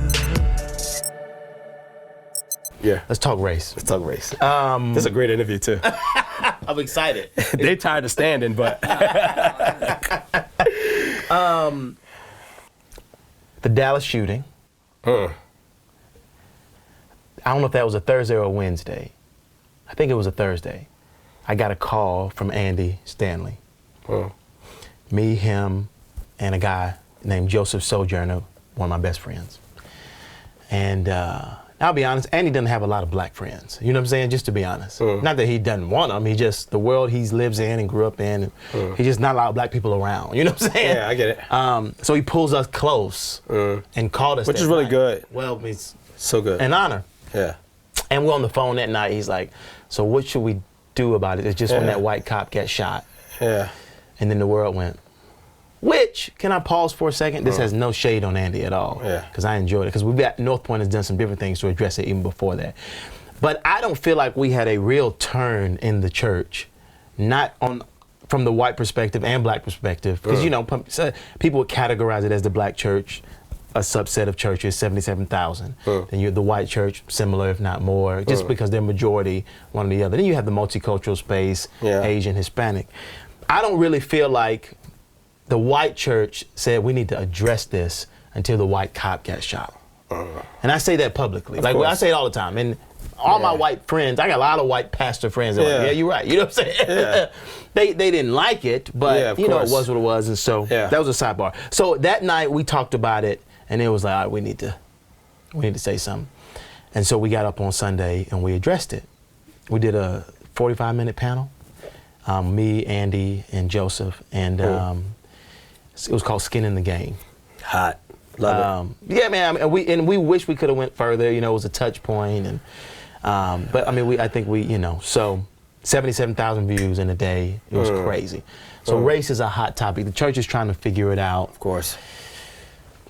Let's talk race. Let's talk race. This is a great interview too. I'm excited. They're tired of standing, but the Dallas shooting. I don't know if that was a Thursday or a Wednesday. I think it was a Thursday. I got a call from Andy Stanley. Me, him, and a guy named Joseph Sojourner, one of my best friends. And I'll be honest, Andy doesn't have a lot of black friends. You know what I'm saying? Just to be honest. Not that he doesn't want them. He just, the world he lives in and grew up in, he's just not a lot of black people around. You know what I'm saying? Yeah, I get it. So he pulls us close and called us. Which is really good. Well, it's so good. an honor. Yeah. And we're on the phone that night. He's like, so what should we do about it? It's just when that white cop got shot. Yeah. And then the world went, which, can I pause for a second? This has no shade on Andy at all. Because I enjoyed it. Because we've got, North Point has done some different things to address it even before that. But I don't feel like we had a real turn in the church not from the white perspective and black perspective, because people would categorize it as the black church, a subset of churches, 77,000. Then you're the white church, similar if not more, just because they're majority one or the other. Then you have the multicultural space, Asian, Hispanic. I don't really feel like the white church said we need to address this until the white cop got shot. And I say that publicly. I say it all the time. And all my white friends, I got a lot of white pastor friends that are like, yeah, you're right. You know what I'm saying? Yeah. They didn't like it, but it was what it was. And so that was a sidebar. So that night we talked about it, and it was like, all right, we need to say something. And so we got up on Sunday and we addressed it. We did a 45-minute panel, me, Andy, and Joseph, and it was called Skin in the Game. Hot. Love it. Yeah, man. I mean, we wish we could have went further. It was a touch point, and but I mean, I think so 77,000 views in a day. It was crazy. So race is a hot topic. The church is trying to figure it out. Of course.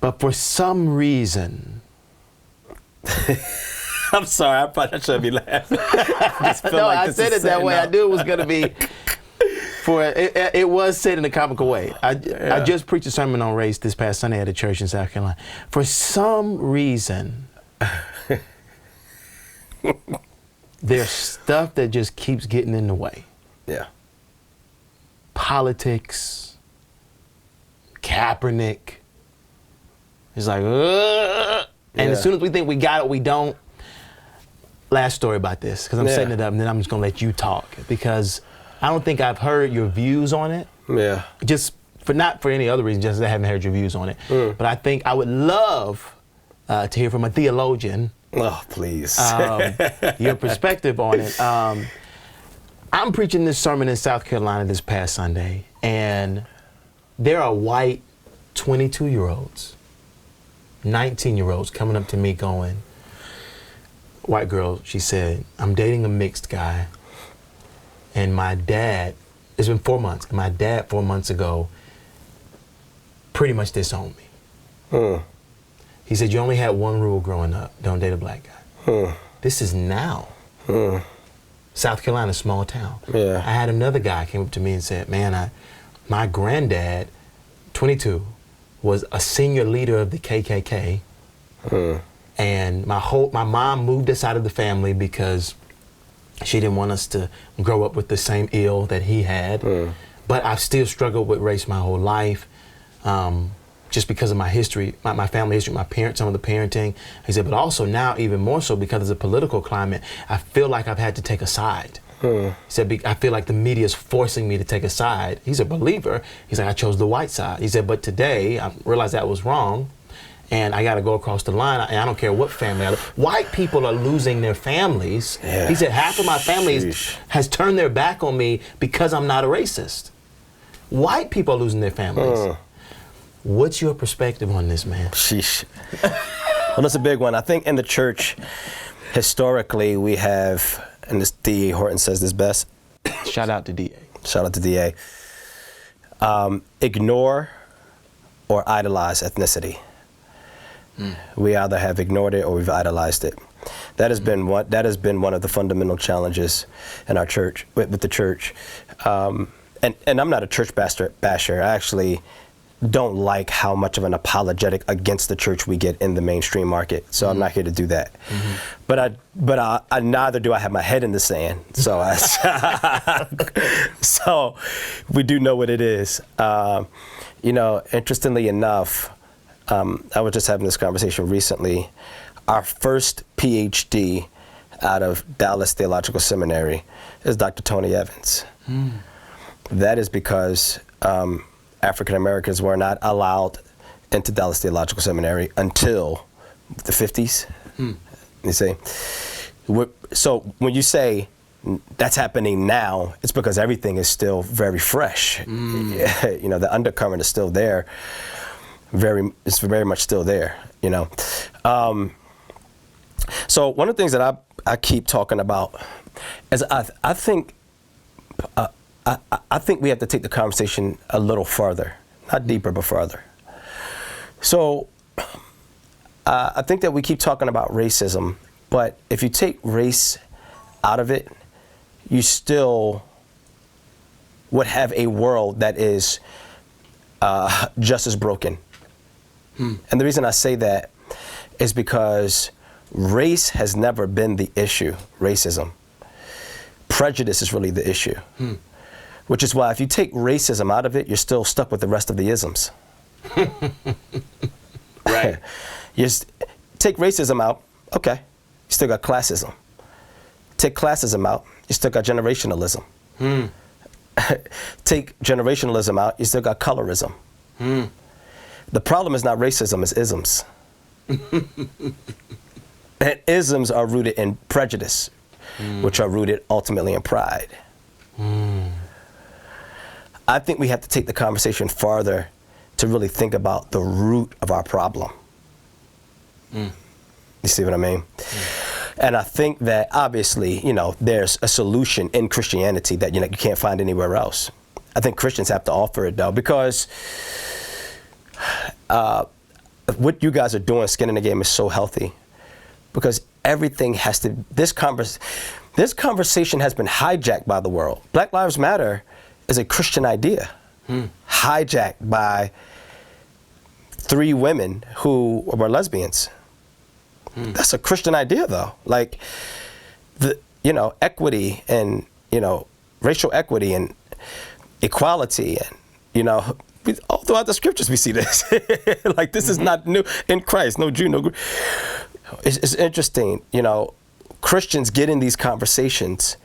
But for some reason, I'm sorry. I probably shouldn't be laughing. I said it that way. I knew it was gonna be. It was said in a comical way. I just preached a sermon on race this past Sunday at a church in South Carolina. For some reason, there's stuff that just keeps getting in the way. Yeah. Politics, Kaepernick. It's like, and as soon as we think we got it, we don't. Last story about this, because I'm setting it up, and then I'm just gonna let you talk, because I don't think I've heard your views on it. Yeah. Not for any other reason, just I haven't heard your views on it. But I think I would love to hear from a theologian. Oh, please. Your perspective on it. I'm preaching this sermon in South Carolina this past Sunday, and there are white 22-year-olds, 19-year-olds coming up to me going, white girl, she said, I'm dating a mixed guy. And my dad, it's been 4 months, and my dad 4 months ago pretty much disowned me. He said, you only had one rule growing up, don't date a black guy. This is now. South Carolina, small town. Yeah. I had another guy came up to me and said, man, my granddad, 22, was a senior leader of the KKK. And my mom moved us out of the family because she didn't want us to grow up with the same ill that he had. But I've still struggled with race my whole life, just because of my history, my family history, some of the parenting. He said, but also now even more so because of the political climate, I feel like I've had to take a side. He said, I feel like the media is forcing me to take a side. He's a believer. He's like, I chose the white side. He said, but today I realized that was wrong. And I got to go across the line, and I don't care what family. White people are losing their families. Yeah. He said half of my family has turned their back on me because I'm not a racist. White people are losing their families. What's your perspective on this, man? Sheesh. Well, that's a big one. I think in the church, historically, we have, and this D.A. Horton says this best. Shout out to D.A. Shout out to D.A. Ignore or idolize ethnicity. We either have ignored it or we've idolized it. That has been one of the fundamental challenges in our church, with the church. And I'm not a church basher. I actually don't like how much of an apologetic against the church we get in the mainstream market. So I'm not here to do that. But I neither do I have my head in the sand. So so we do know what it is. Interestingly enough, I was just having this conversation recently. Our first PhD out of Dallas Theological Seminary is Dr. Tony Evans. That is because African Americans were not allowed into Dallas Theological Seminary until the 50s. You see? So when you say that's happening now, it's because everything is still very fresh. The undercurrent is still there. It's very much still there, So one of the things that I keep talking about is I think we have to take the conversation a little further, not deeper, but further. So I think that we keep talking about racism, but if you take race out of it, you still would have a world that is just as broken. And the reason I say that is because race has never been the issue, racism. Prejudice is really the issue. Which is why if you take racism out of it, you're still stuck with the rest of the isms. Right. Take racism out, okay, you still got classism. Take classism out, you still got generationalism. Take generationalism out, you still got colorism. The problem is not racism, it's isms. And isms are rooted in prejudice, which are rooted ultimately in pride. I think we have to take the conversation farther to really think about the root of our problem. You see what I mean? And I think that obviously, there's a solution in Christianity that you can't find anywhere else. I think Christians have to offer it though, because what you guys are doing, Skin in the Game, is so healthy, because everything has to. This conversation has been hijacked by the world. Black Lives Matter is a Christian idea, hijacked by 3 women who were lesbians. That's a Christian idea, though. Like, equity and, racial equity and equality and, all throughout the scriptures we see this. Like, this is not new in Christ. No Jew, no Greek. It's interesting, Christians get in these conversations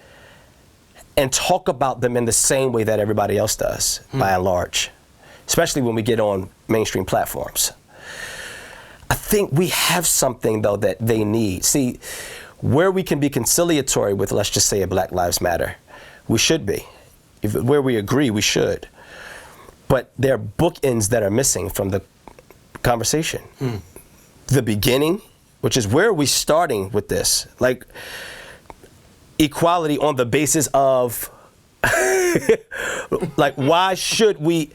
and talk about them in the same way that everybody else does, by and large, especially when we get on mainstream platforms. I think we have something, though, that they need. See, where we can be conciliatory with, let's just say, a Black Lives Matter, we should be. Where we agree, we should. But there are bookends that are missing from the conversation. The beginning, which is where are we starting with this? Like, equality on the basis of, like, why should we,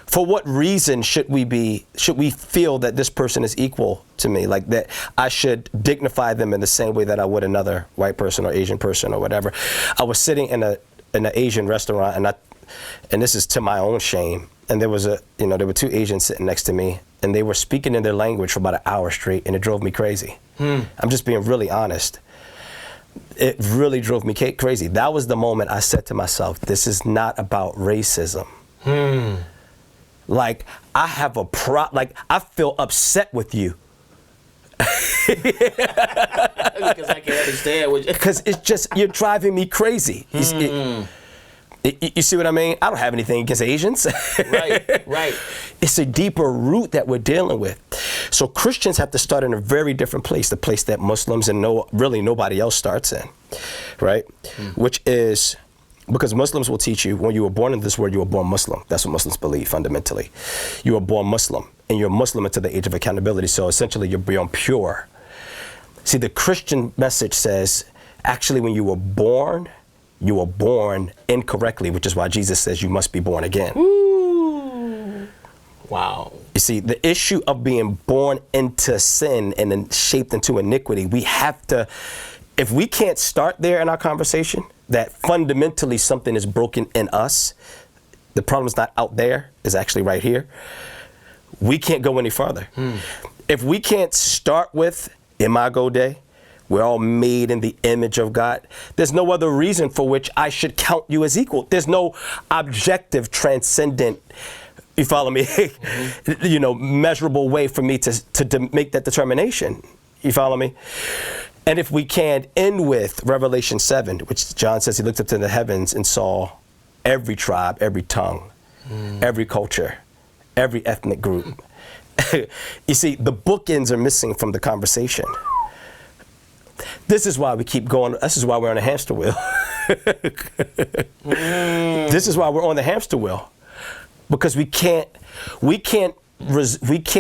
for what reason should we feel that this person is equal to me? Like, that I should dignify them in the same way that I would another white person or Asian person or whatever. I was sitting in an Asian restaurant, and this is to my own shame, and there was there were 2 Asians sitting next to me, and they were speaking in their language for about an hour straight, and it drove me crazy. I'm just being really honest. It really drove me crazy. That was the moment I said to myself, this is not about racism. Like, I have I feel upset with you. Because I can't understand what you... Because it's just, you're driving me crazy. You see what I mean? I don't have anything against Asians. Right. It's a deeper root that we're dealing with. So Christians have to start in a very different place, the place that Muslims and really nobody else starts in, right? Which is, because Muslims will teach you, when you were born into this world, you were born Muslim. That's what Muslims believe fundamentally. You were born Muslim, and you're Muslim until the age of accountability. So essentially, you're born pure. See, the Christian message says, actually, when you were born incorrectly, which is why Jesus says you must be born again. Ooh. Wow. You see, the issue of being born into sin and then shaped into iniquity, we have to, if we can't start there in our conversation, that fundamentally something is broken in us, the problem is not out there, it's actually right here, we can't go any further. If we can't start with Imago Dei, we're all made in the image of God, there's no other reason for which I should count you as equal. There's no objective, transcendent, you follow me, measurable way for me to make that determination. You follow me? And if we can't end with Revelation 7, which John says he looked up to the heavens and saw every tribe, every tongue, every culture, every ethnic group. You see, the bookends are missing from the conversation. This is why we keep going. This is why we're on a hamster wheel. This is why we're on the hamster wheel, because we can't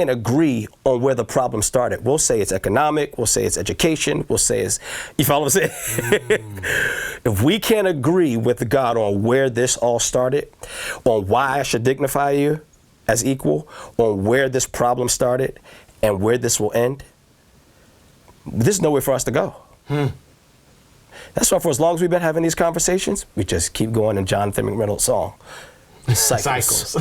agree on where the problem started. We'll say it's economic. We'll say it's education. We'll say it's, you follow what I'm saying? If we can't agree with God on where this all started, on why I should dignify you as equal, on where this problem started and where this will end, there's nowhere for us to go. That's why for as long as we've been having these conversations, we just keep going in Jonathan McReynolds' song. Cycles.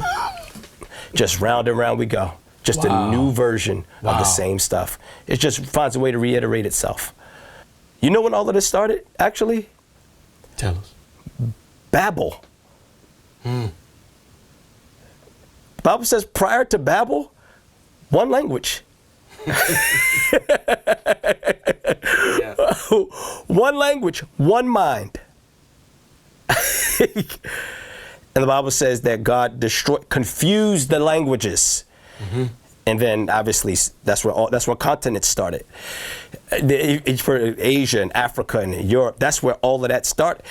Just round and round we go. Just a new version of the same stuff. It just finds a way to reiterate itself. You know when all of this started, actually? Tell us. Babel. The Bible says prior to Babel, one language. One language, one mind. And the Bible says that God confused the languages. And then obviously that's where continents started. For Asia and Africa and Europe, that's where all of that started.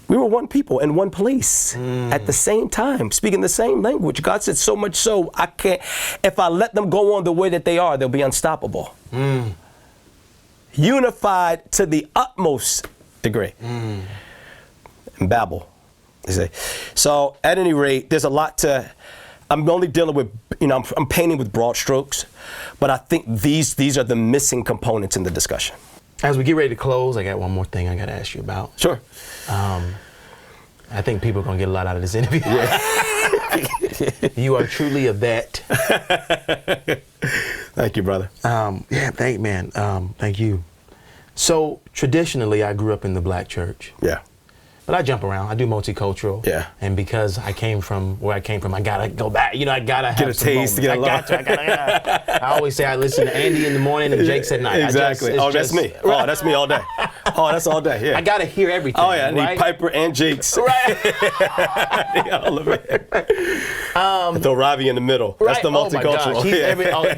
We were one people in one place at the same time, speaking the same language. God said so much so, if I let them go on the way that they are, they'll be unstoppable. Unified to the utmost degree. In Babel. So at any rate, there's a lot to, I'm only dealing with, I'm painting with broad strokes, but I think these are the missing components in the discussion. As we get ready to close, I got one more thing I got to ask you about. Sure. I think people are going to get a lot out of this interview. You are truly a vet. Thank you, brother. Thank you. So traditionally, I grew up in the black church. Yeah. But I jump around. I do multicultural. Yeah. And because I came from where I came from, I gotta go back. I gotta have get a some taste. moments. I always say I listen to Andy in the morning and Jake's at night. Exactly. That's me. Oh, that's me all day. Oh, that's all day. Yeah. I gotta hear everything. Oh yeah, I need Piper and Jake's. Right. I need all of it. Throw Robbie in the middle. That's the multicultural. Oh my gosh.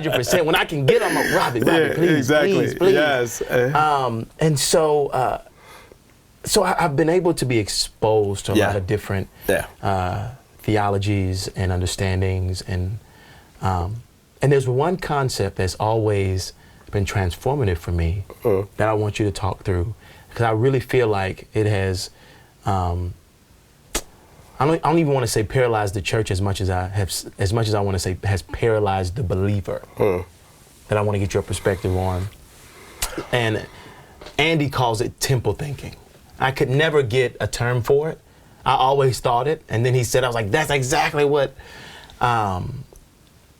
100%. When I can get him, Robbie, please, exactly. please. Yes. And so. So I've been able to be exposed to a lot of different theologies and understandings, and there's one concept that's always been transformative for me that I want you to talk through, because I really feel like it has. I don't even want to say paralyzed the church as much as I want to say has paralyzed the believer. That I want to get your perspective on, and Andy calls it temple thinking. I could never get a term for it. I always thought it. And then he said, I was like, that's exactly what, and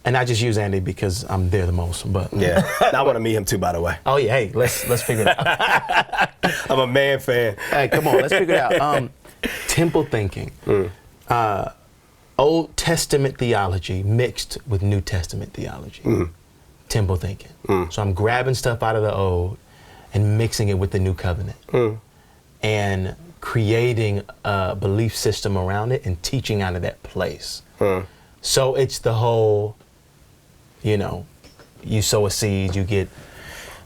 I just use Andy because I'm there the most, but. Yeah, I want to meet him too, by the way. Oh yeah, hey, let's figure it out. I'm a man fan. Hey, come on, let's figure it out. Temple thinking. Old Testament theology mixed with New Testament theology. Temple thinking. So I'm grabbing stuff out of the old and mixing it with the new covenant. And creating a belief system around it and teaching out of that place. So it's the whole, you sow a seed, you get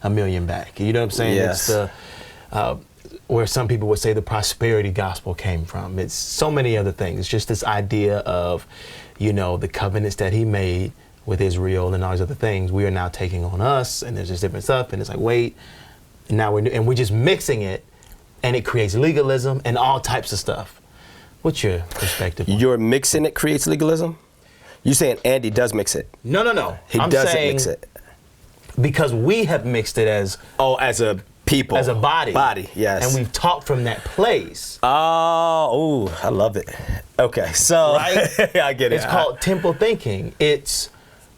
$1 million back. You know what I'm saying? Yes. It's the, where some people would say the prosperity gospel came from. It's so many other things. It's just this idea of, the covenants that he made with Israel and all these other things, we are now taking on us, and there's just different stuff, and it's like, wait, and now we're just mixing it. And it creates legalism and all types of stuff. What's your perspective? You're mixing it creates legalism? You're saying Andy does mix it? No. I'm doesn't mix it. Because we have mixed it as a people. As a body. Body, yes. And we've talked from that place. Oh, I love it. Okay, so right? I get it. It's called temple thinking. It's,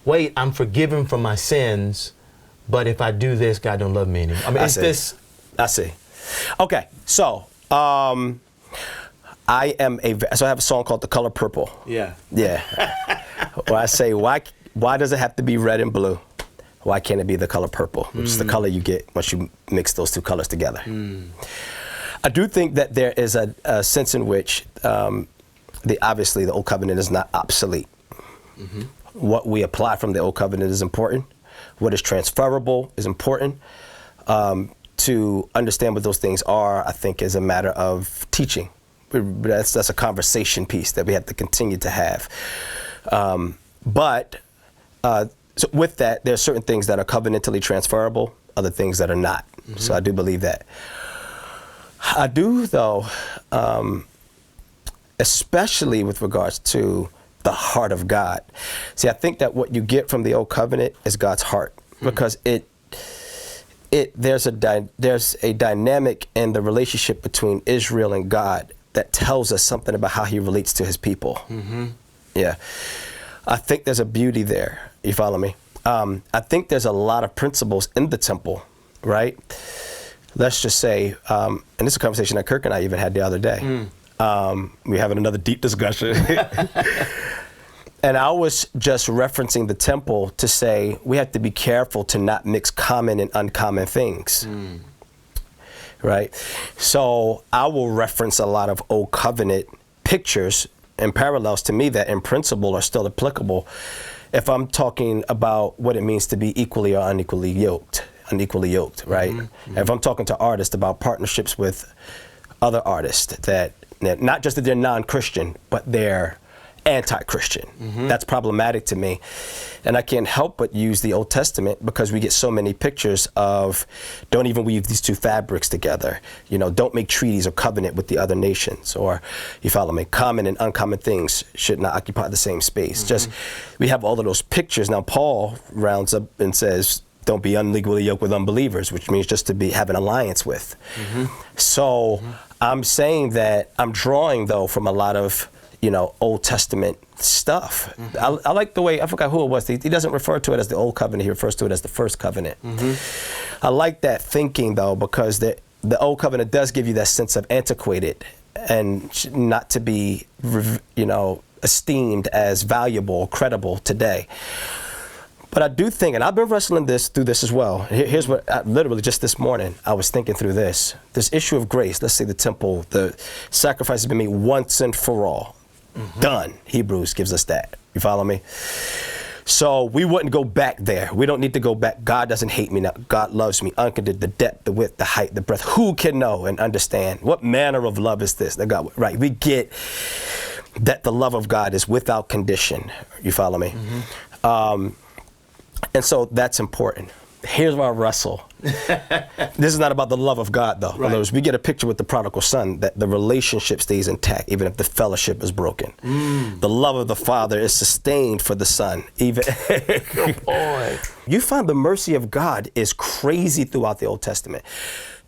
wait, I'm forgiven from my sins, but if I do this, God don't love me anymore. I mean, I see. Okay, so I have a song called "The Color Purple." Yeah. Where I say, why does it have to be red and blue? Why can't it be the color purple, which is the color you get once you mix those two colors together? I do think that there is a sense in which obviously the Old Covenant is not obsolete. What we apply from the Old Covenant is important. What is transferable is important. To understand what those things are, I think, is a matter of teaching. That's a conversation piece that we have to continue to have. So with that, there are certain things that are covenantally transferable, other things that are not. So I do believe that. I do, though, especially with regards to the heart of God. See, I think that what you get from the Old Covenant is God's heart, because there's a dynamic in the relationship between Israel and God that tells us something about how he relates to his people. Mm-hmm. Yeah. I think there's a beauty there. You follow me? I think there's a lot of principles in the temple, right? Let's just say, and this is a conversation that Kirk and I even had the other day. We're having another deep discussion. And I was just referencing the temple to say we have to be careful to not mix common and uncommon things. Right? So I will reference a lot of Old Covenant pictures and parallels to me that in principle are still applicable if I'm talking about what it means to be equally or unequally yoked, right? If I'm talking to artists about partnerships with other artists that not just that they're non-Christian, but they're anti-Christian. That's problematic to me. And I can't help but use the Old Testament because we get so many pictures of don't even weave these two fabrics together. You know, don't make treaties or covenant with the other nations, or you follow me, common and uncommon things should not occupy the same space. Just, we have all of those pictures. Now Paul rounds up and says, don't be unequally yoked with unbelievers, which means just to have an alliance with. So I'm saying that I'm drawing though from a lot of, Old Testament stuff. I like the way, I forgot who it was, he doesn't refer to it as the Old Covenant, he refers to it as the First Covenant. I like that thinking though, because the Old Covenant does give you that sense of antiquated and not to be, esteemed as valuable or credible today. But I do think, and I've been wrestling through this as well. Here's what, literally just this morning, I was thinking through this issue of grace. Let's say the temple, the sacrifice has been made once and for all. Done. Hebrews gives us that. You follow me? So we wouldn't go back there. We don't need to go back. God doesn't hate me now. God loves me. Unconditional, the depth, the width, the height, the breadth. Who can know and understand? What manner of love is this that God, right? We get that the love of God is without condition. You follow me? And so that's important. Here's where I wrestle. This is not about the love of God, though. Right. In other words, we get a picture with the prodigal son that the relationship stays intact, even if the fellowship is broken. The love of the Father is sustained for the Son. Even boy. You find the mercy of God is crazy throughout the Old Testament.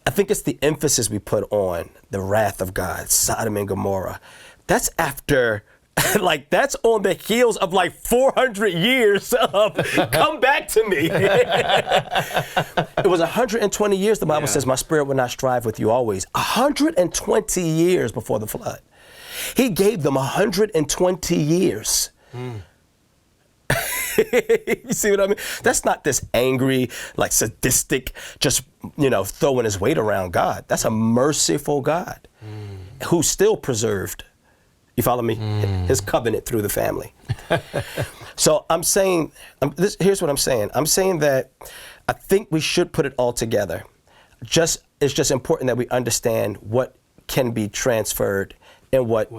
I think it's the emphasis we put on the wrath of God, Sodom and Gomorrah. That's after... that's on the heels of 400 years of come back to me. It was 120 years, the Bible says, my spirit will not strive with you always. 120 years before the flood. He gave them 120 years. You see what I mean? That's not this angry, sadistic, just, throwing his weight around God. That's a merciful God who still preserved, you follow me? His covenant through the family. So I'm saying, here's what I'm saying. I'm saying that I think we should put it all together. It's just important that we understand what can be transferred and what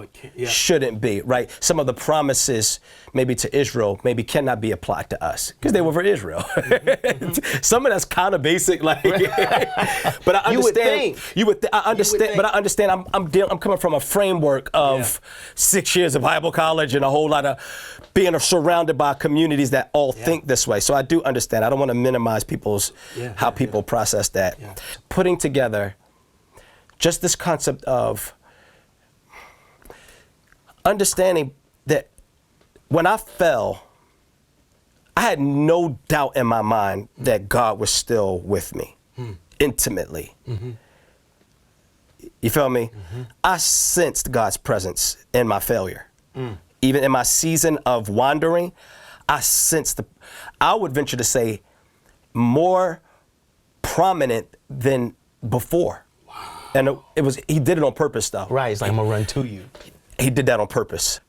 shouldn't be, right? Some of the promises maybe to Israel maybe cannot be applied to us because they were for Israel. Some of that's kind of basic, but I understand. I understand, but I understand. I'm coming from a framework of 6 years of Bible college and a whole lot of being surrounded by communities that all think this way. So I do understand. I don't want to minimize how people process that. Putting together just this concept of understanding that when I fell, I had no doubt in my mind that God was still with me intimately. You feel me? I sensed God's presence in my failure. Even in my season of wandering, I sensed I would venture to say, more prominent than before. Wow. And he did it on purpose, though. Right, it's like, I'm gonna run to you. He did that on purpose.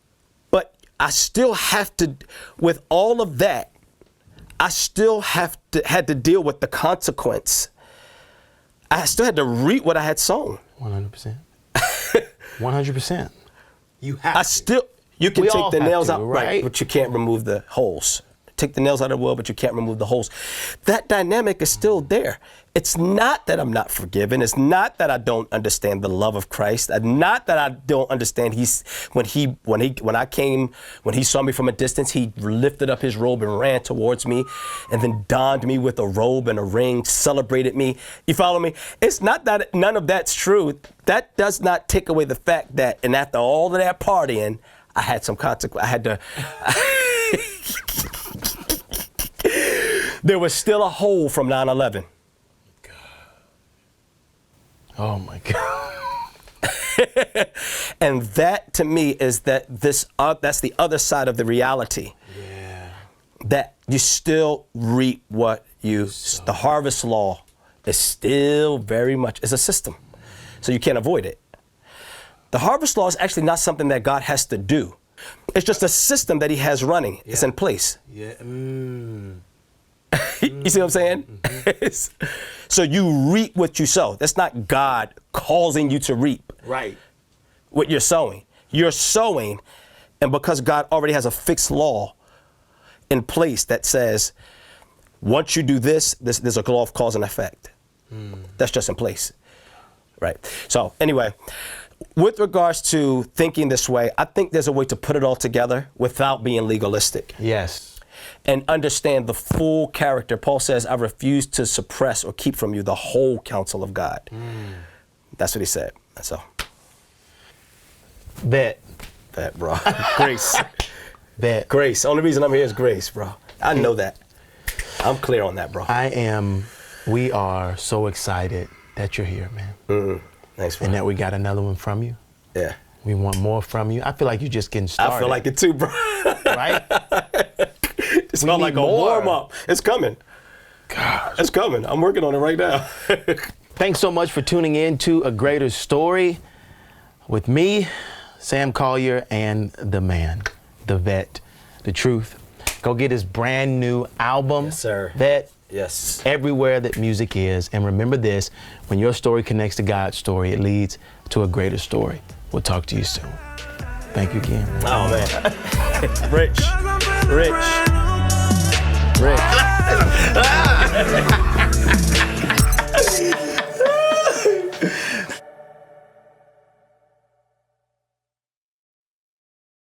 But I still have to, with all of that, I still had to deal with the consequence. I still had to reap what I had sown. 100%. 100%. You have to. You can take the nails out, right? But you can't remove the holes. take the nails out of the wood, but you can't remove the holes. That dynamic is still there. It's not that I'm not forgiven. It's not that I don't understand the love of Christ. Not that I don't understand when he saw me from a distance, he lifted up his robe and ran towards me and then donned me with a robe and a ring, celebrated me. You follow me? It's not that none of that's true. That does not take away the fact that, and after all of that partying, I had some consequence. I had to, there was still a hole from 9/11. Oh my God. And that to me is that that's the other side of the reality. Yeah. That you still reap what you sow. The harvest law is still very much, it's a system. So you can't avoid it. The harvest law is actually not something that God has to do. It's just a system that he has running. Yeah. It's in place. Yeah. You see what I'm saying? Mm-hmm. So you reap what you sow. That's not God causing you to reap. Right. What you're sowing. You're sowing, and because God already has a fixed law in place that says, once you do this, there's a law of cause and effect. That's just in place. Right. So anyway, with regards to thinking this way, I think there's a way to put it all together without being legalistic. Yes. And understand the full character. Paul says, I refuse to suppress or keep from you the whole counsel of God. That's what he said. So. Bet, bro. Grace. Bet. Grace. Only reason I'm here is grace, bro. I know that. I'm clear on that, bro. We are so excited that you're here, man. Thanks, bro. And that we got another one from you. Yeah. We want more from you. I feel like you're just getting started. I feel like it too, bro. Right? It's not like a warm-up. It's coming. Gosh. It's coming. I'm working on it right now. Thanks so much for tuning in to A Greater Story with me, Sam Collier, and the man, the vet, the truth. Go get his brand new album. Yes, sir. Vet. Yes. Everywhere that music is. And remember this, when your story connects to God's story, it leads to a greater story. We'll talk to you soon. Thank you again. Oh, man. Rich.